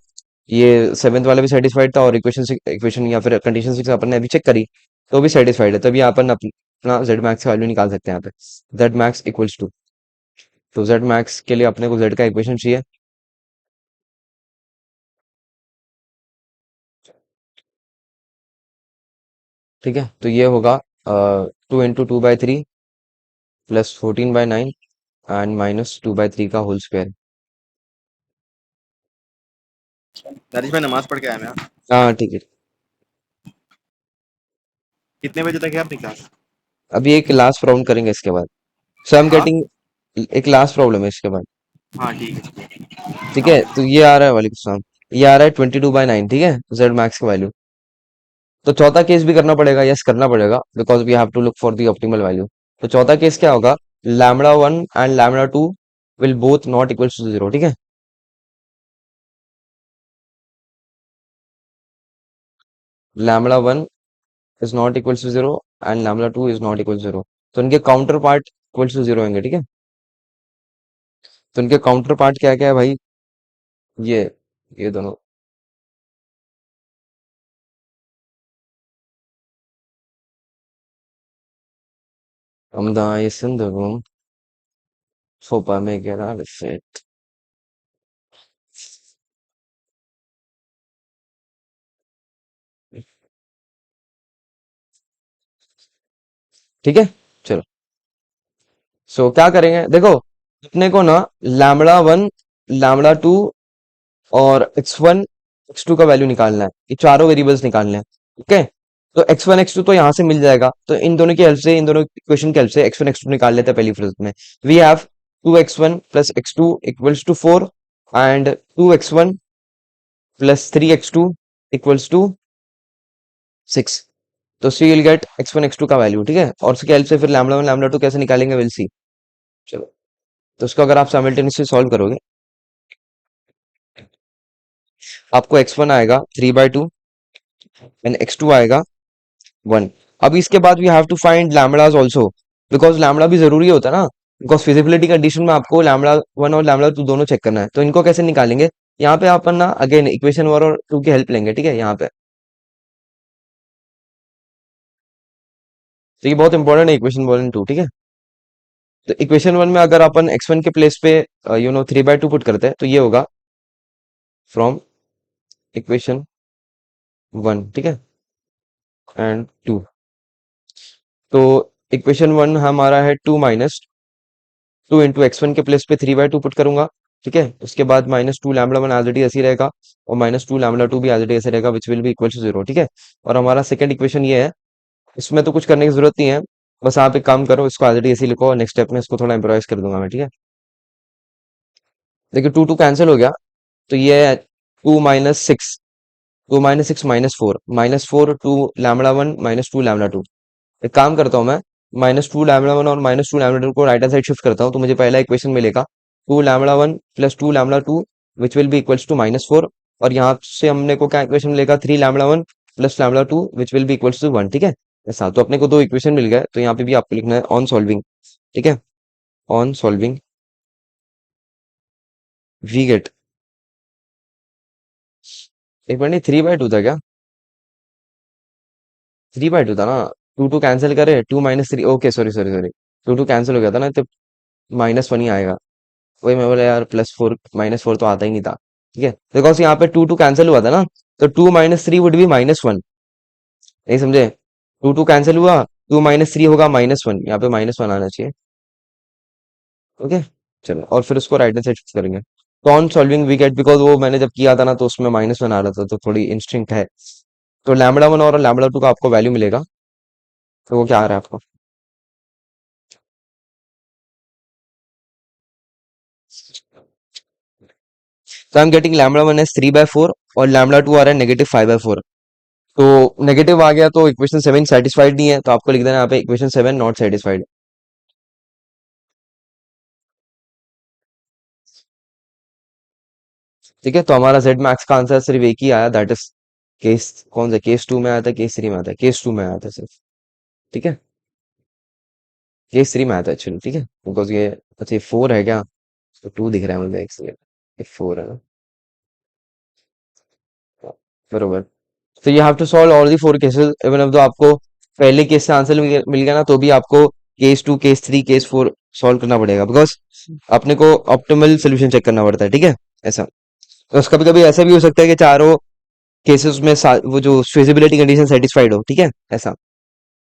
ये सेवेंथ वाला भी सेटिस्फाइड था, और इक्वेशन या फिर कंडीशन सिक्स अपन ने अभी चेक करी तो भी सेटिस्फाइड है, तभी अपन अपना जेड मैक्स का वैल्यू निकाल सकते हैं यहाँ पे, जेड मैक्स इक्वल्स टू। तो जेड मैक्स के लिए अपने को जेड का इक्वेशन चाहिए, ठीक है। तो ये होगा two into two by three plus fourteen by nine and minus two by three का होल स्क्वायर। नरेश भाई नमाज पढ़ के आया मैं। हाँ ठीक है। कितने बजे तक है आपकी क्लास? अभी एक लास्ट प्रॉब्लम करेंगे इसके बाद, सो आई एम हाँ गेटिंग, एक लास्ट प्रॉब्लम है इसके बाद, हाँ ठीक है। ठीक है। हाँ तो ये आ रहा है, वालेकुम सलाम, ये आ रहा है ट्वेंटी टू बाई नाइन, ठीक है, जेड मैक्स का वैल्यू। तो चौथा केस भी करना पड़ेगा, यस करना पड़ेगा, because we have to look for the optimal value. तो चौथा केस क्या होगा, lambda one and lambda two will both not equal to zero, ठीक है। Lambda one is not equal to zero and lambda two is not equal to zero, तो इनके counter part equal to zero होंगे, ठीक है। तो इनके counter part क्या क्या है भाई, ये ये दोनों। I'm the ice in the room, hope I make it out of it. ठीक है, चलो। सो क्या करेंगे, देखो अपने को ना लैम्बडा वन, लैम्बडा टू और x1 x2 का वैल्यू निकालना है, ये चारों वेरिएबल्स निकालने हैं। ठीक है, तो x1 x2 तो यहाँ से मिल जाएगा, तो इन दोनों की हेल्प से, इन दोनों इक्वेशन की हेल्प से x1 x2 निकाल लेते हैं पहली फ्रेज में। We have 2x1 plus x2 equals to 4 and 2x1 plus 3x2 equals to 6। तो सी विल गेट x1 x2 का वैल्यू। ठीक है, और उसकी हेल्प से फिर लैम्बडा वन लैम्बडा टू कैसे निकालेंगे, विल सी। चलो, तो उसको अगर आप साइमल्टेनियसली सॉल्व करोगे, आपको x1 आएगा 3/2 एंड x2 आएगा 1। अब इसके बाद we have to find lambdas also, because lambda भी जरूरी होता है ना, बिकॉज फिजिबिलिटी कंडीशन में आपको लैम्बडा वन और लैम्बडा टू दोनों चेक करना है। तो इनको कैसे निकालेंगे, यहाँ पे अपन ना अगेन इक्वेशन वन और टू की हेल्प लेंगे। ठीक है, यहाँ पे तो ये बहुत इंपॉर्टेंट है इक्वेशन वन एंड टू। ठीक है, तो इक्वेशन वन में अगर अपन x1 के प्लेस पे 3/2 पुट करते हैं, तो ये होगा फ्रॉम इक्वेशन वन। ठीक है, एंड टू। तो इक्वेशन वन हमारा है 2 - 2 इंटू x1 के प्लेस पे 3/2 पुट करूंगा। ठीक है, उसके बाद -2 lambda one as it is ऐसे ही रहेगा, और -2 लैम्बडा टू भी एज इट इज ऐसे रहेगा, which will be equal to 0। ठीक है, और हमारा सेकंड इक्वेशन ये है, इसमें तो कुछ करने की जरूरत नहीं है, बस आप एक काम करो, इसको एज इट इज ऐसे ही लिखो, और नेक्स्ट स्टेप में इसको थोड़ा इम्प्रोवाइज कर दूंगा मैं। ठीक है, देखिए 2 2 कैंसिल हो गया, तो ये है 2 - 6, 2 - 6 -4, -4 two lambda one -2 lambda two. एक काम करता हूँ मैं, -2 लैम्बडा वन और -2 लैम्बडा टू को राइट हैंड साइड शिफ्ट करता हूँ, तो मुझे पहला इक्वेशन मिलेगा 2 lambda one plus 2 lambda two which will be equals to -4। और यहाँ से हमने को क्या इक्वेशन मिलेगा, 3 lambda one plus lambda two which will be equals to 1। ठीक है, ऐसा तो अपने को दो इक्वेशन मिल गए, तो यहाँ पे भी आपको लिखना है ऑन सॉल्विंग। ठीक है, ऑन सॉल्विंग वी गेट, एक मिनट, नहीं 3/2 था क्या, 3/2 था ना। 2 2 कैंसिल करे, 2 - 3, okay sorry sorry sorry, 2 2 cancel हो गया था ना, तो -1 ही आएगा। वही मैं बोला यार, +4 -4 तो आता ही नहीं था। ठीक है, बिकॉज यहाँ पे 2 2 कैंसिल हुआ था ना, तो 2 - 3 वुड बी -1। नहीं समझे, 2 2 कैंसिल हुआ, 2 - 3 होगा -1, यहाँ पे -1 आना चाहिए। ओके, चलो, और फिर उसको राइट हैंड साइड शिफ्ट करेंगे। तो on solving we get, because वो मैंने जब किया था ना, तो उसमें -1 आ रहा था, तो थोड़ी इंस्टिंक्ट है। तो लैम्बडा वन और लैम्बडा टू का आपको वैल्यू मिलेगा, तो वो क्या आ रहा है आपको, तो I am getting lambda one as 3/4 और लैम्बडा टू आ रहा है -5/4। तो नेगेटिव आ गया, तो इक्वेशन 7 सेटिस्फाइड नहीं है, तो आपको लिख देना यहाँ पे इक्वेशन 7 नॉट सेटिस्फाइड। ठीक है, तो हमारा जेड मैक्स का आंसर सिर्फ एक ही आया, दैट इज केस, कौन सा केस टू में आया था, केस थ्री में आता है, केस टू में आया था सिर्फ। ठीक है, केस थ्री में आया था एक्चुअली। ठीक है, बिकॉज ये, अच्छा ये 4 है क्या, तो 2 दिख रहा है मुझे, एक सेकेंड, ये 4 है ना, हाँ, बरोबर। तो you have to solve all the 4 cases, even अब तो आपको पहले केस से आंसर मिल गया ना, तो भी आपको case two case three case four solve करना पड़ेगा, बिकॉज अपने को ऑप्टिमल सोल्यूशन चेक करना पड़ता है। ठीक है, ऐसा। तो कभी कभी ऐसा भी हो सकता है कि चारों केसेस में वो जो फिजिबिलिटी कंडीशन सेटिस्फाइड हो। ठीक है, ऐसा।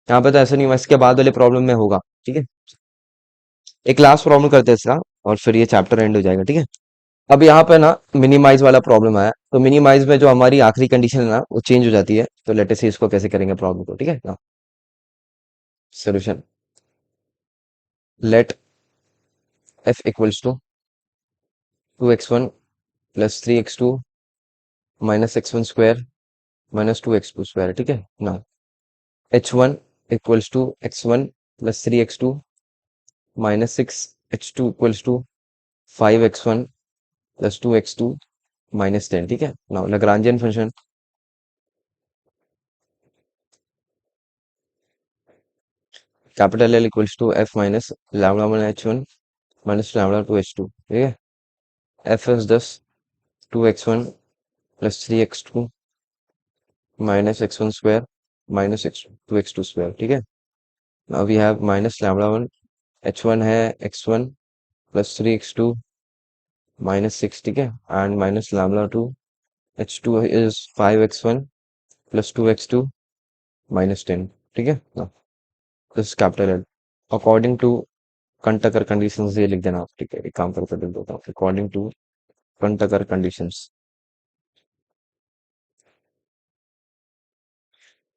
यहाँ पे तो ऐसा नहीं हुआ, इसके बाद वाले प्रॉब्लम में होगा। ठीक है, एक लास्ट प्रॉब्लम करते हैं इसका, और फिर ये चैप्टर एंड हो जाएगा। ठीक है, अब यहाँ पे ना मिनिमाइज वाला प्रॉब्लम आया, तो मिनिमाइज में जो हमारी आखिरी कंडीशन है ना, वो चेंज हो जाती है। तो लेट अस सी इसको कैसे करेंगे प्रॉब्लम को। ठीक है ना, solution, let f equals to 2x1 plus 3x2 minus x1 square minus 2x2 square. ठीक है ना, h1 equals to x1 plus 3x2 minus 6h2 equals to 5x1 plus 2x2 -10। ठीक है ना, Lagrangian function, capital L equals to f minus lambda one h1 minus lambda two h2। ठीक है, f is 10, 2x1 plus 3x2 minus x1 square minus x 2x2 square, ठीक है। Now we have minus lambda one, h1 है x1 plus 3x2 minus 6, ठीक है, and minus lambda two, h2 is 5x1 plus 2x2 minus 10, ठीक है। This capital L according to Kuhn Tucker conditions, ये लिख देना आप, ठीक है। एक काम करके लिख देता हूँ, according to Kuhn Tucker conditions.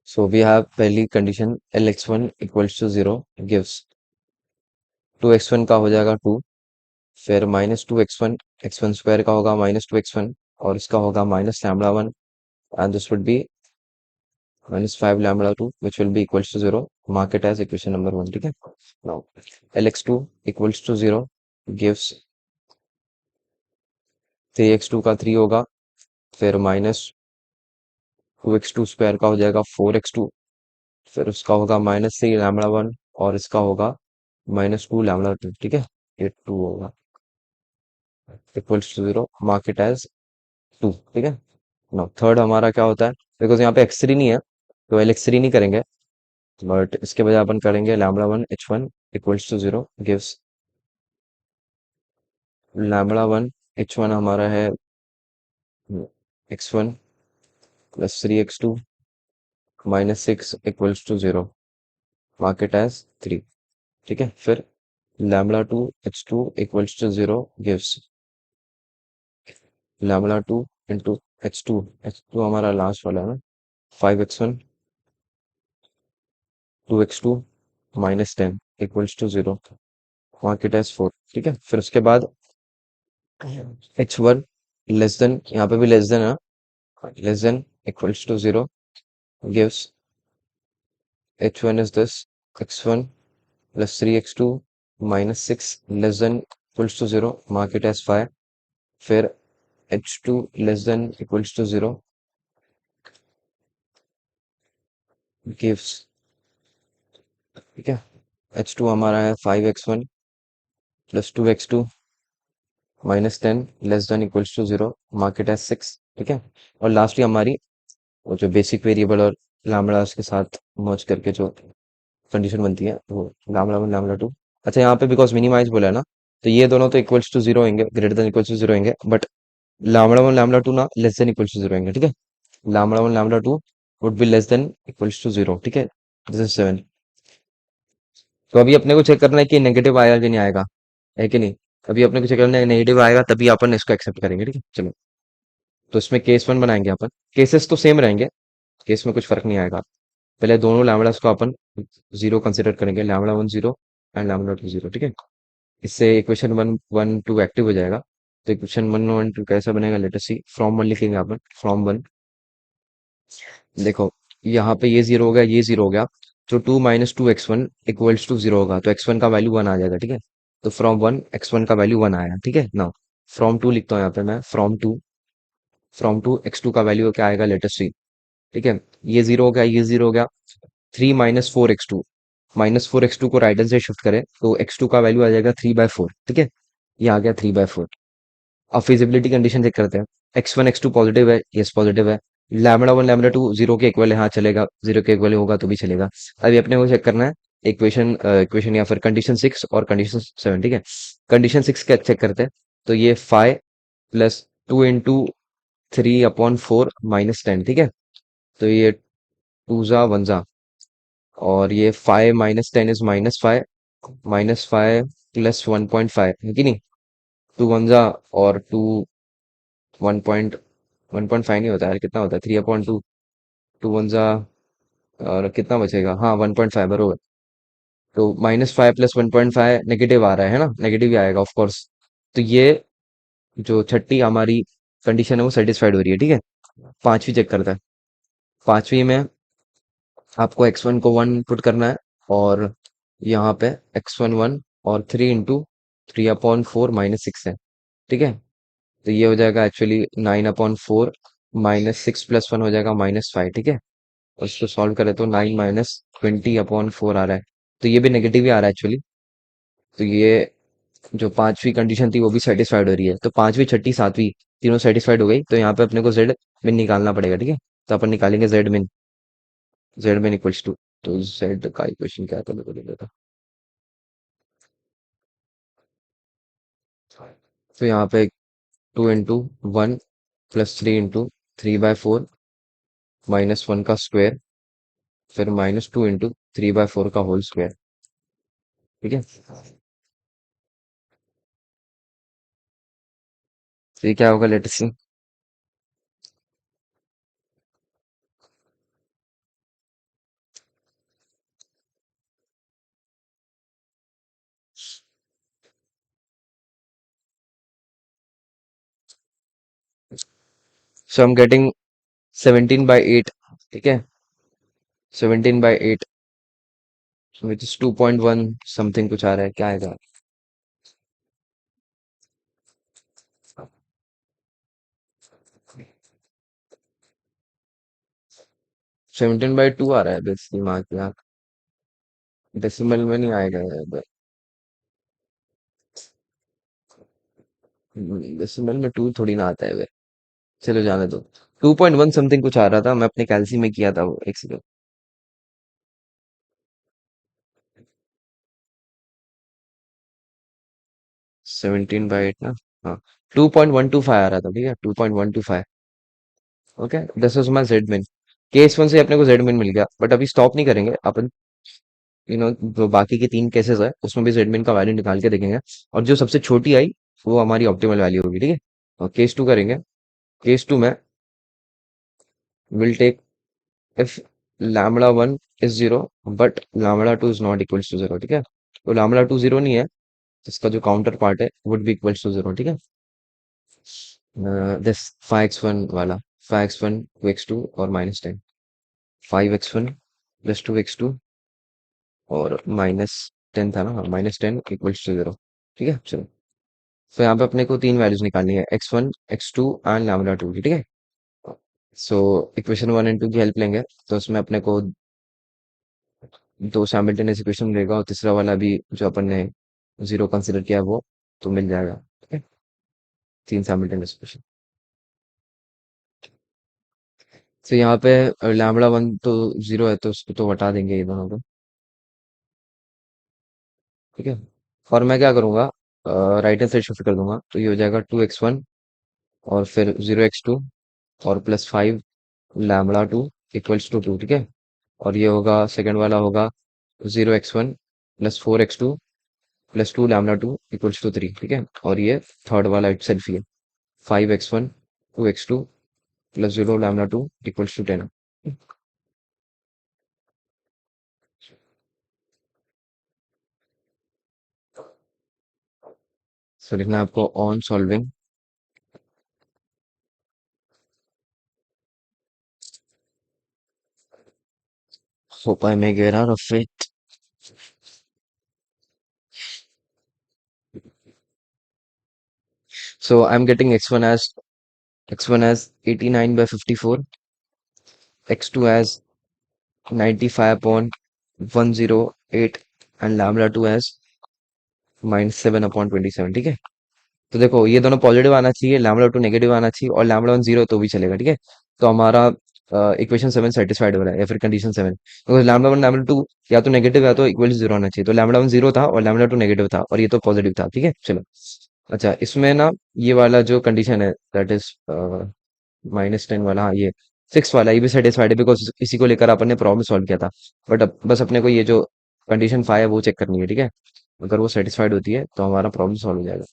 So we have पहली condition lx1 equals to 0 gives 2x1 का हो जाएगा 2, फिर माइनस 2x1, x1 स्क्वायर का होगा माइनस 2x1 और इसका होगा minus lambda one, and this would be minus 5 lambda 2 which will be equals to 0. Mark it as equation number 1, ठीक है। Now lx2 equals to 0 gives 3x2 का 3 होगा, फिर माइनस 2x2 स्क्वायर का हो जाएगा 4x2, फिर उसका होगा माइनस 3 लैम्बडा 1 और इसका होगा माइनस 2 लैम्बडा 2, ठीक है। ये 2 होगा equals to 0, mark it as 2, ठीक है। नाउ थर्ड हमारा क्या होता है, बिकॉज यहाँ पे x3 नहीं है तो lx3 नहीं करेंगे, बट इसके बजाय अपन करेंगे lambda one h1 equals to 0 gives lambda one h1 हमारा है x1 plus 3x2 minus 6 equals to 0, mark it as 3, ठीक है। फिर lambda two h2 equals to 0 gives lambda two into h2 हमारा लास्ट वाला है ना, 5x1 2x2 minus 10 equals to 0, mark it as 4, ठीक है। फिर उसके बाद h1 लेस देन, यहाँ पे भी लेस देन है, less than equals to 0 gives h1 is this x1 plus 3x2 minus 6 less than equals to 0, mark it as 5, फिर h2 less than equals to 0 gives, ठीक है, h2 हमारा है 5x1 plus 2x2 minus 10 less than equals to 0, mark it as 6, ठीक है। और lastly हमारी वो जो बेसिक वेरिएबल और लैम्बडास के साथ मर्ज करके जो कंडीशन बनती है वो लैम्बडा वन लैम्बडा टू। अच्छा, यहाँ पे बिकॉज मिनिमाइज बोला है ना, तो ये दोनों तो इक्वल्स टू 0 होंगे, ग्रेटर देन इक्वल्स टू 0 होंगे, but lambda one lambda two ना लेस देन इक्वल्स टू 0 होंगे, ठीक है। Lambda one lambda two would be less than equals to 0, ठीक है। This is 7। तो अभी अपने को चेक करना है कि नेगेटिव आएगा कि नहीं आएगा, है कि नहीं। अभी अपने को चेक करना है नेगेटिव आएगा तभी अपन इसको एक्सेप्ट करेंगे, ठीक है। चलो, तो इसमें केस वन बनाएंगे अपन, केसेस तो सेम रहेंगे, केस में कुछ फर्क नहीं आएगा। पहले दोनों लैम्बडास को अपन 0 कंसिडर करेंगे, lambda one 0 and lambda two 0, ठीक है। इससे equation one one two active हो जाएगा। तो इक्वेशन वन वन टू कैसा बनेगा, let us see. From one लिखेंगे अपन, फ्रॉम वन। देखो, यहाँ पे ये 0 हो गया, ये 0 हो गया, तो 2 minus two x one equals to 0 होगा, तो x1 का वैल्यू 1 आ जाएगा, ठीक है। तो फ्रॉम वन x1 का वैल्यू 1 आया, ठीक है ना। फ्रॉम टू लिखता हूँ यहाँ पे मैं, फ्रॉम टू x2 का वैल्यू क्या आएगा, लेट अस सी, ठीक है। ये 0 हो गया, ये 0 हो गया, 3 minus four x to, -4x2 को राइट हैंड से शिफ्ट करें तो x2 का वैल्यू आ जाएगा 3/4, ठीक है। ये आ गया 3/4। अब फिजिबिलिटी कंडीशन चेक करते हैं। x1 x2 पॉजिटिव है, यस पॉजिटिव है। लैम्बडा वन लैम्बडा टू 0 के इक्वल है, हाँ चलेगा, 0 के इक्वल होगा तो भी चलेगा। अभी अपने को चेक करना है इक्वेशन या फिर कंडीशन 6 और कंडीशन 7, ठीक है। कंडीशन 6 का चेक करते हैं, तो ये 5 प्लस 2 इंटू 3/4 -10, ठीक है। तो ये 2 जा 1 जा, और ये 5 -10 इज -5, -5 प्लस 1.5 है कि नहीं। 2 1 जा, और 2 1.5 नहीं होता है, कितना होता है, 3/2, 2 1 जा, और कितना बचेगा, हाँ 1.5 बरोबर। तो -5 प्लस 1.5 नेगेटिव आ रहा है ना, नेगेटिव ही आएगा ऑफ कोर्स। तो ये जो छठी हमारी कंडीशन है वो सेटिस्फाइड हो रही है, ठीक है। पांचवी चेक करता है। पांचवी में आपको x1 को 1 पुट करना है, और यहाँ पे x1 1 और 3 इंटू 3/4 -6 है, ठीक है। तो ये हो जाएगा एक्चुअली 9/4 -6 प्लस 1 हो जाएगा -5, ठीक है। और इसको सॉल्व करें तो 9 -20/4 आ रहा है, तो ये भी नेगेटिव ही आ रहा है एक्चुअली। तो ये जो पांचवी कंडीशन थी वो भी सेटिस्फाइड हो रही है। तो पांचवी छठी सातवीं तीनों सेटिस्फाइड हो गई, तो यहाँ पे अपने को जेड मिन निकालना पड़ेगा, ठीक है। तो अपन निकालेंगे जेड मिन, जेड मिन इक्वल्स टू, तो जेड का इक्वेशन क्या था मेरे को दे देता। तो यहाँ पे 2 इंटू 1 प्लस 3 इंटू 3/4 -1 का स्क्वायर, फिर -2 इंटू 3/4 का होल स्क्वायर, ठीक है। तो ये क्या होगा, let us see. So I am getting 17/8, ठीक है। 17/8 विच इज 2.1 समथिंग कुछ आ रहा है, क्या आएगा। 17/2 आ रहा है बेसिकली, मार्क यहाँ डेसिमल में नहीं आएगा यार। डेसिमल में 2 थोड़ी ना आता है वे। चलो जाने दो। 2.1 समथिंग कुछ आ रहा था, मैं अपने कैलसी में किया था वो, एक सेकंड। 17/8 ना। हाँ, 2.125 आ रहा था, ठीक है, 2.125। Okay, this is my Z मिन। केस वन से अपने को जेड मिन मिल गया, बट अभी स्टॉप नहीं करेंगे अपन। जो बाकी के 3 केसेस है उसमें भी जेड मिन का वैल्यू निकाल के देखेंगे, और जो सबसे छोटी आई वो हमारी ऑप्टिमल वैल्यू होगी, ठीक है। और केस टू करेंगे। केस टू में will take if λ1 is zero but λ2 is not equals to zero, ठीक है। तो λ2 जीरो नहीं है, तो इसका जो काउंटर पार्ट है would be equals to zero, ठीक है। दिस 5x1 वाला, 5x1 2x2 और -10, 5x1 प्लस 2x2 और -10 था ना, हाँ, -10 इक्वल्स टू जीरो, ठीक है। चलो, तो यहाँ पे अपने को 3 वैल्यूज निकालनी है, x1 x2 एंड λ2 की, ठीक है। सो इक्वेशन 1 एंड 2 की हेल्प लेंगे, तो उसमें अपने को 2 साइमल्टेनियस इक्वेशन मिलेगा, और तीसरा वाला भी जो अपन ने जीरो कंसिडर किया है वो तो मिल जाएगा, ठीक है। 3 साइमल्टेनियस इक्वेशन। तो यहाँ पे λ1 तो जीरो है, तो उसको तो हटा देंगे ये दोनों को, ठीक है। और मैं क्या करूंगा, राइट हैंड साइड शिफ्ट कर दूंगा, तो ये हो जाएगा 2x1 और फिर 0x2 और +5 λ2 इक्वल्स टू 2, ठीक है। और ये होगा, सेकंड वाला होगा 0x1 +4x2 +2 λ2 इक्वल्स टू 3, ठीक है। और ये थर्ड वाला इट सेल्फ ही है, 5x1 2x2 +0 λ2 इक्वल्स टू 10। सो लिखना है आपको on solving, hope I may get out of it. So I am getting x1 as 89/54, x2 as 95/108 and λ2 as -7/27, ठीक है। तो देखो ये दोनों पॉजिटिव आना चाहिए, λ2 नेगेटिव आना चाहिए, और λ1 जीरो तो भी चलेगा, ठीक है। तो हमारा इक्वेशन 7 सेटिस्फाइड हो रहा है, या फिर कंडीशन 7, बिकॉज λ1 λ2 या तो नेगेटिव या तो इक्वल जीरो होना चाहिए, तो λ1 जीरो था और λ2 नेगेटिव था, और ये तो पॉजिटिव था, ठीक है। चलो, अच्छा, इसमें ना ये वाला जो कंडीशन है दैट इज -10 वाला, हाँ, ये 6 वाला, ये भी सेटिस्फाइड है, बिकॉज इसी को लेकर अपन ने प्रॉब्लम सॉल्व किया था। बट अब बस अपने को ये जो कंडीशन 5 है वो चेक करनी है, ठीक है। अगर वो सेटिस्फाइड होती है तो हमारा प्रॉब्लम सॉल्व हो जाएगा।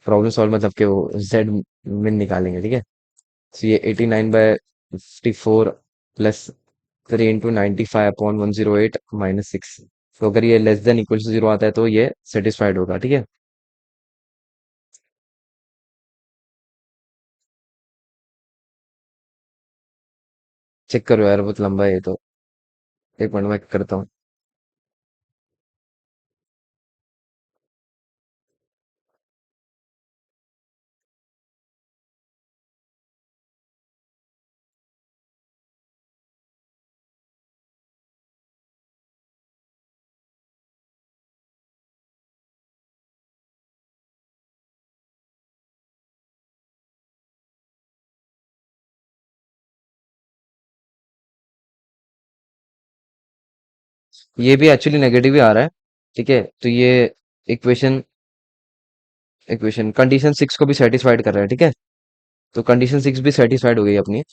प्रॉब्लम सॉल्व मतलब कि वो जेड मिन निकालेंगे, ठीक है। तो ये 89/54 +3 × 95/108 -6, तो अगर ये less than equal to zero आता है तो ये सेटिस्फाइड होगा, ठीक है। चेक करो यार, बहुत लंबा है ये तो। एक मिनट में करता हूँ। ये भी एक्चुअली नेगेटिव ही आ रहा है। ठीक है, तो ये इक्वेशन इक्वेशन कंडीशन 6 को भी सेटिस्फाइड कर रहा है। ठीक है, तो कंडीशन 6 भी सेटिस्फाइड हो गई अपनी।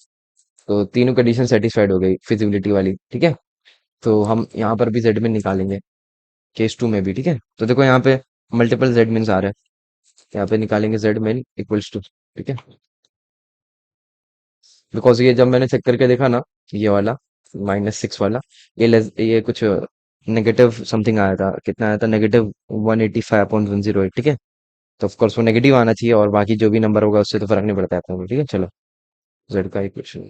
तो तीनों कंडीशन सेटिस्फाइड हो गई फिजिबिलिटी वाली। ठीक है, तो हम यहाँ पर भी जेड मिन निकालेंगे, केस 2 में भी। ठीक है, तो देखो यहाँ पे मल्टीपल जेड मिन्स आ रहे हैं। यहाँ पे निकालेंगे जेड मिन इक्वल्स टू, ठीक है, बिकॉज ये जब मैंने चेक करके देखा ना, ये वाला -6 वाला, ये कुछ नेगेटिव समथिंग आया था। कितना आया था? -185.108। ठीक है, तो ऑफकोर्स वो नेगेटिव आना चाहिए, और बाकी जो भी नंबर होगा उससे तो फर्क नहीं पड़ता है अपने को। ठीक है, चलो जेड का इक्वेशन।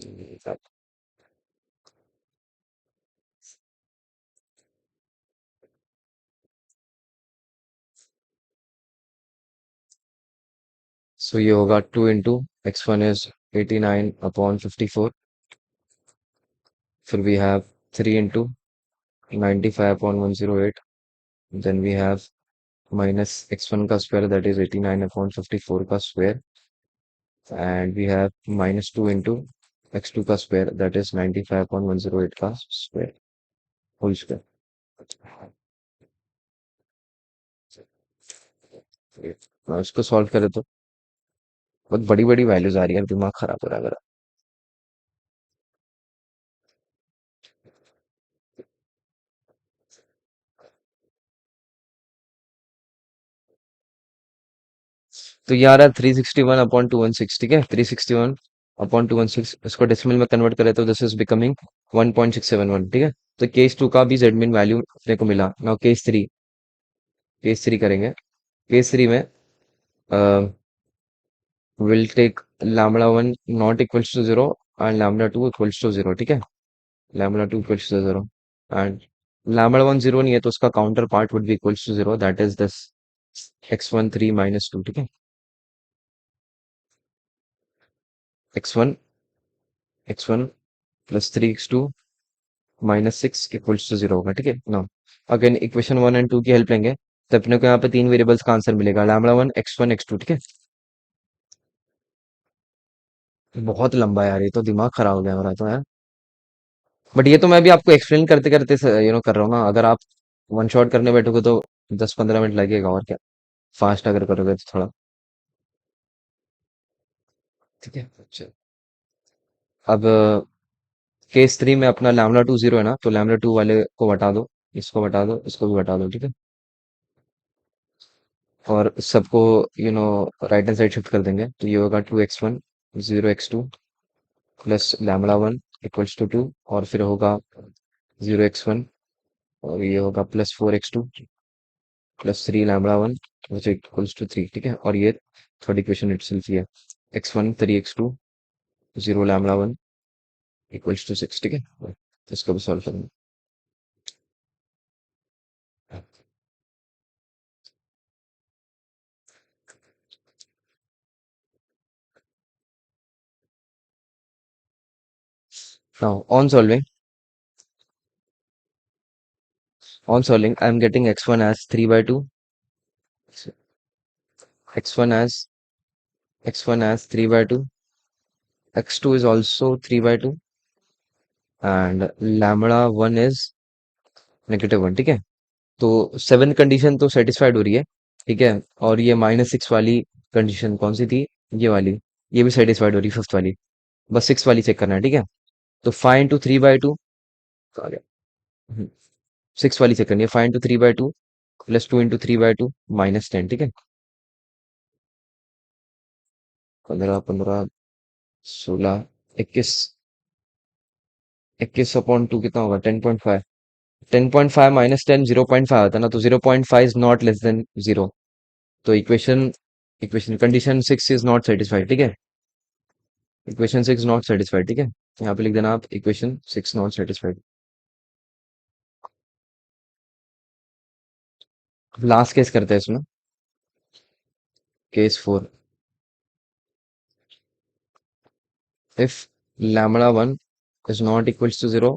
सो ये होगा 2 इंटू x1 इज 89/54। फिर we have 3 into 95/108। Then we have -x1 का स्क्वायर, दैट इज 89/54 का square. And we have -2 into x2 का स्क्वायर, दैट इज 95/108 का स्क्वायर, होल स्क्वायर। इसको सॉल्व करें तो बहुत बड़ी बड़ी वैल्यूज आ रही है, दिमाग खराब हो रहा है मेरा। तो ये आ रहा है 361/216। ठीक है, 361/216, इसको डेसिमल में कन्वर्ट करें तो दिस इज बिकमिंग 1.671। ठीक है, तो केस 2 का भी जेडमिन वैल्यू अपने को मिला। नाउ केस 3 करेंगे। केस 3 में will take λ1 not equals to 0 and λ2 equals to 0। ठीक है, λ2 इक्वल्स टू 0 एंड λ1 0 नहीं है, तो उसका counter part would be equals to 0, that is this x1 3 -2। ठीक है, x1 x1 plus 3x2 -6 equals to 0 होगा। ठीक है ना, अगेन इक्वेशन 1 एंड 2 की हेल्प लेंगे, तो अपने को यहाँ पे तीन वेरिएबल्स का आंसर मिलेगा, λ1 x1 x2। ठीक है, बहुत लंबा है यार, ये तो दिमाग खराब हो गया मेरा तो यार। बट ये तो मैं भी आपको एक्सप्लेन करते करते कर रहा हूँ ना। अगर आप वन शॉट करने बैठोगे तो 10-15 मिनट लगेगा, और क्या। फास्ट अगर करोगे तो थोड़ा। ठीक है, अच्छा। अब केस 3 में अपना λ2 0 है ना, तो λ2 वाले को हटा दो, इसको हटा दो, इसको भी हटा दो। ठीक है, और सबको राइट हैंड साइड शिफ्ट कर देंगे, तो ये होगा 2x1 0x2 plus λ1 equals to 2, और फिर होगा 0x1, और ये होगा +4x2 +3 λ1 विच इक्वल्स टू 3। ठीक है, और ये थर्ड इक्वेशन इटसेल्फ ही है, x1 3x2 0 λ1 इक्वल्स टू 6। ठीक है, तो इसको भी सॉल्व करेंगे। Now on solving, I am getting x1 as 3 by 2, x1 as x1 as 3 by 2, x2 is also 3 by 2, and λ1 is -1। ठीक है, तो 7 कंडीशन तो सेटिस्फाइड हो रही है। ठीक है, और ये -6 वाली कंडीशन कौन सी थी? ये वाली, ये भी सेटिस्फाइड हो रही है, फिफ्थ वाली। बस 6 वाली चेक करना है। ठीक है, तो 5 इंटू 3 by 2 आ गया। 6 वाली चेक करनी है, 5 into 3 by 2 plus 2 into 3 by 2 -10। ठीक है, 15 15 16 21, 21/2 कितना होगा? 10.5। 10.5 -10 0.5 होता है ना, तो 0.5 इज नॉट लेस देन 0। तो equation equation condition 6 is not satisfied. ठीक है, इक्वेशन 6 नॉट सेटिस्फाइड। ठीक है, यहाँ पे लिख देना आप, equation 6 not satisfied. Last case करते हैं इसमें, case 4। If λ1 is not equals to 0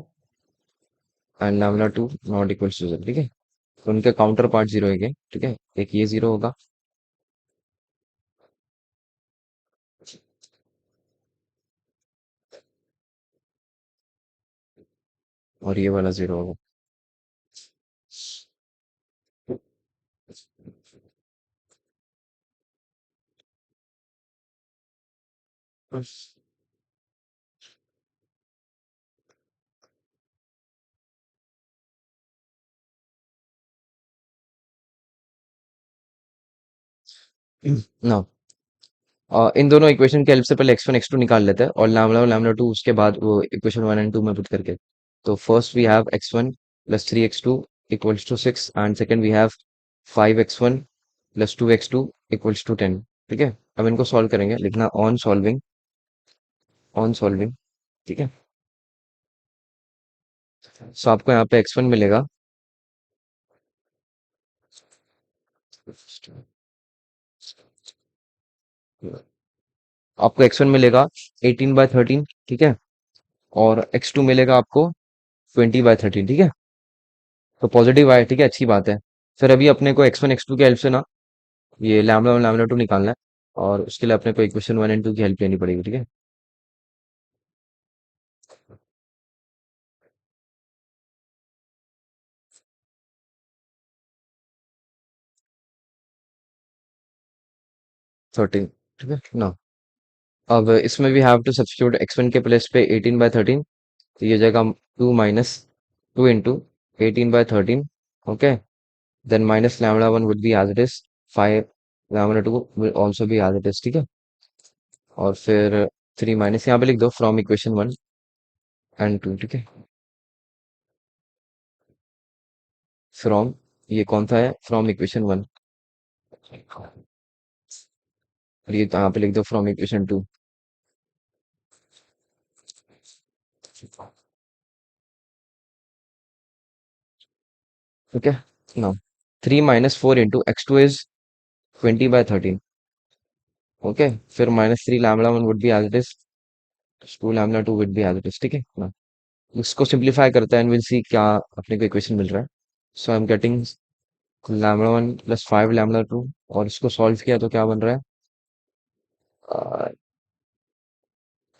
and λ2 not equals to 0। ठीक है, तो उनके काउंटर पार्ट 0 है। ठीक है, एक ये 0 होगा, और ये वाला 0 होगा। ना, इन दोनों इक्वेशन के हेल्प से पहले x1 x2 निकाल लेते हैं और लैम्डा और लैम्डा टू उसके बाद वो इक्वेशन वन एंड टू में पुट करके। तो first we have x1 plus 3x2 equals to 6 and second we have 5x1 plus 2x2 equals to 10। ठीक है, अब इनको सॉल्व करेंगे, लिखना ऑन सॉल्विंग, ऑन सॉल्विंग। ठीक है, सो आपको यहाँ पे x1 मिलेगा, आपको x1 मिलेगा 18/13। ठीक है, और x2 मिलेगा आपको 20/13। ठीक है, तो पॉजिटिव आए, ठीक है, अच्छी बात है। फिर अभी अपने को x1 x2 की हेल्प से ना ये लैम्डा और लैम्डा टू निकालना है, और उसके लिए अपने को इक्वेशन वन एंड टू की हेल्प लेनी पड़ेगी। ठीक है, 13। ठीक है ना, अब इसमें भी हैव टू सब्स्टिट्यूट x1 के प्लेस पे 18/13, तो ये जाएगा 2 - 2 into 18/13। Okay, then minus lambda one would be as it is 5, lambda two will also be as it is. ठीक है, और फिर 3 माइनस यहाँ पे लिख दो from equation one and two. ठीक है, फ्रॉम, ये कौन सा है, फ्रॉम इक्वेशन वन, और ये यहाँ पे लिख दो फ्रॉम इक्वेशन टू। ठीक है, now 3 - 4 into x2 is 20/13। Okay, फिर -3 lambda one would be as it is, 2 lambda two would be as it is. ठीक है ना, इसको सिंप्लीफाई करते हैं एंड विल सी क्या अपने को इक्वेशन मिल रहा है। So I am getting lambda one plus 5 lambda two, और इसको सॉल्व किया तो क्या बन रहा है,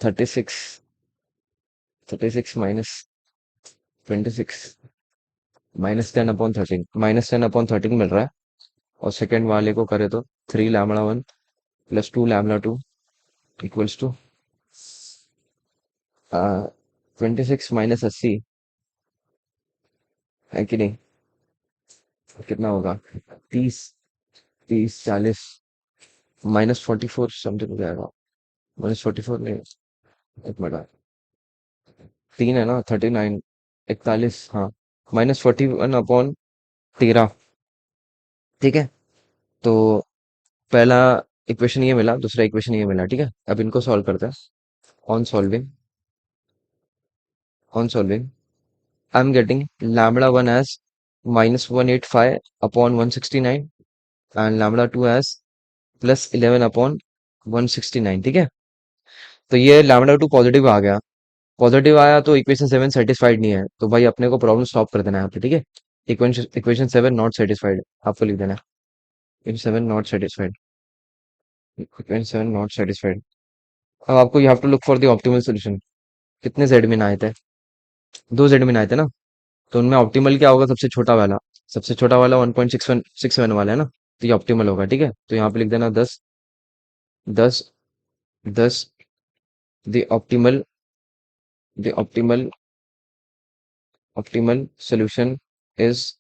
36, 36 -26 -10/13, -10/13 मिल रहा है। और सेकेंड वाले को करे तो 3 lambda one plus 2 lambda two equals to 26 -80, है कि नहीं, कितना होगा, 30, 40 -44 समथिंग हो जाएगा, -44 नहीं, एक मिनट, 3 है ना, 39, 41, हाँ, -41/13। ठीक है, तो पहला इक्वेशन ये मिला, दूसरा इक्वेशन ये मिला। ठीक है, अब इनको सॉल्व करते हैं। On solving, on solving, I am getting lambda one as -185/169 and lambda two as +11/169। ठीक है, तो ये लैम्डा टू पॉजिटिव आ गया, पॉजिटिव आया तो इक्वेशन सेवन सेटिस्फाइड नहीं है, तो भाई अपने को प्रॉब्लम सॉल्व कर देना है यहाँ पे। ठीक है, इक्वेशन सेवन नॉट सेटिस्फाइड आपको लिख देना है, equation seven not satisfied, equation seven not satisfied. अब आपको you have to look for the optimal solution. कितने जेड में आए थे, दो जेड में आए थे ना, तो उनमें ऑप्टिमल क्या होगा, सबसे छोटा वाला, सबसे छोटा वाला 1.61 वाला है ना, तो ये ऑप्टिमल होगा। ठीक है, तो यहाँ पे लिख देना 10, 10, 10, the optimal, the optimal, optimal solution is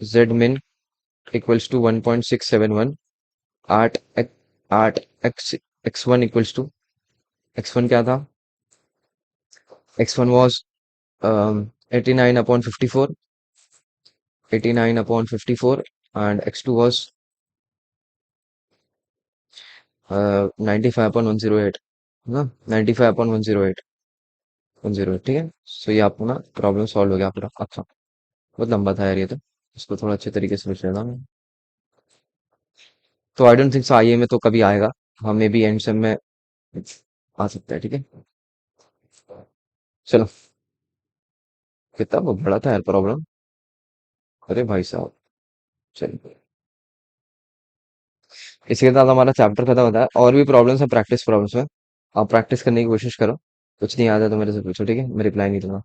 Z min equals to 1.671, 8 8 x one equals to, x one क्या था, x one was 89/54, 89/54, and x two was 95/108, है ना, 95/108, 108। ठीक है, सो ये आपको ना प्रॉब्लम सॉल्व हो गया पूरा। अच्छा, बहुत लंबा था यार ये तो, इसको थोड़ा अच्छे तरीके से लिख लेता मैं। तो आई डोंट थिंक सो आईए में तो कभी आएगा, हाँ मे बी एंड सेम में आ सकता है। ठीक है, चलो, कितना वो बड़ा था यार प्रॉब्लम, अरे भाई साहब, चलिए, इसके साथ हमारा चैप्टर खत्म होता है। और भी प्रॉब्लम्स है, प्रैक्टिस प्रॉब्लम्स में, आप प्रैक्टिस करने की कोशिश करो, कुछ नहीं आता तो मेरे से पूछो। ठीक है, मैं रिप्लाई नहीं दूंगा।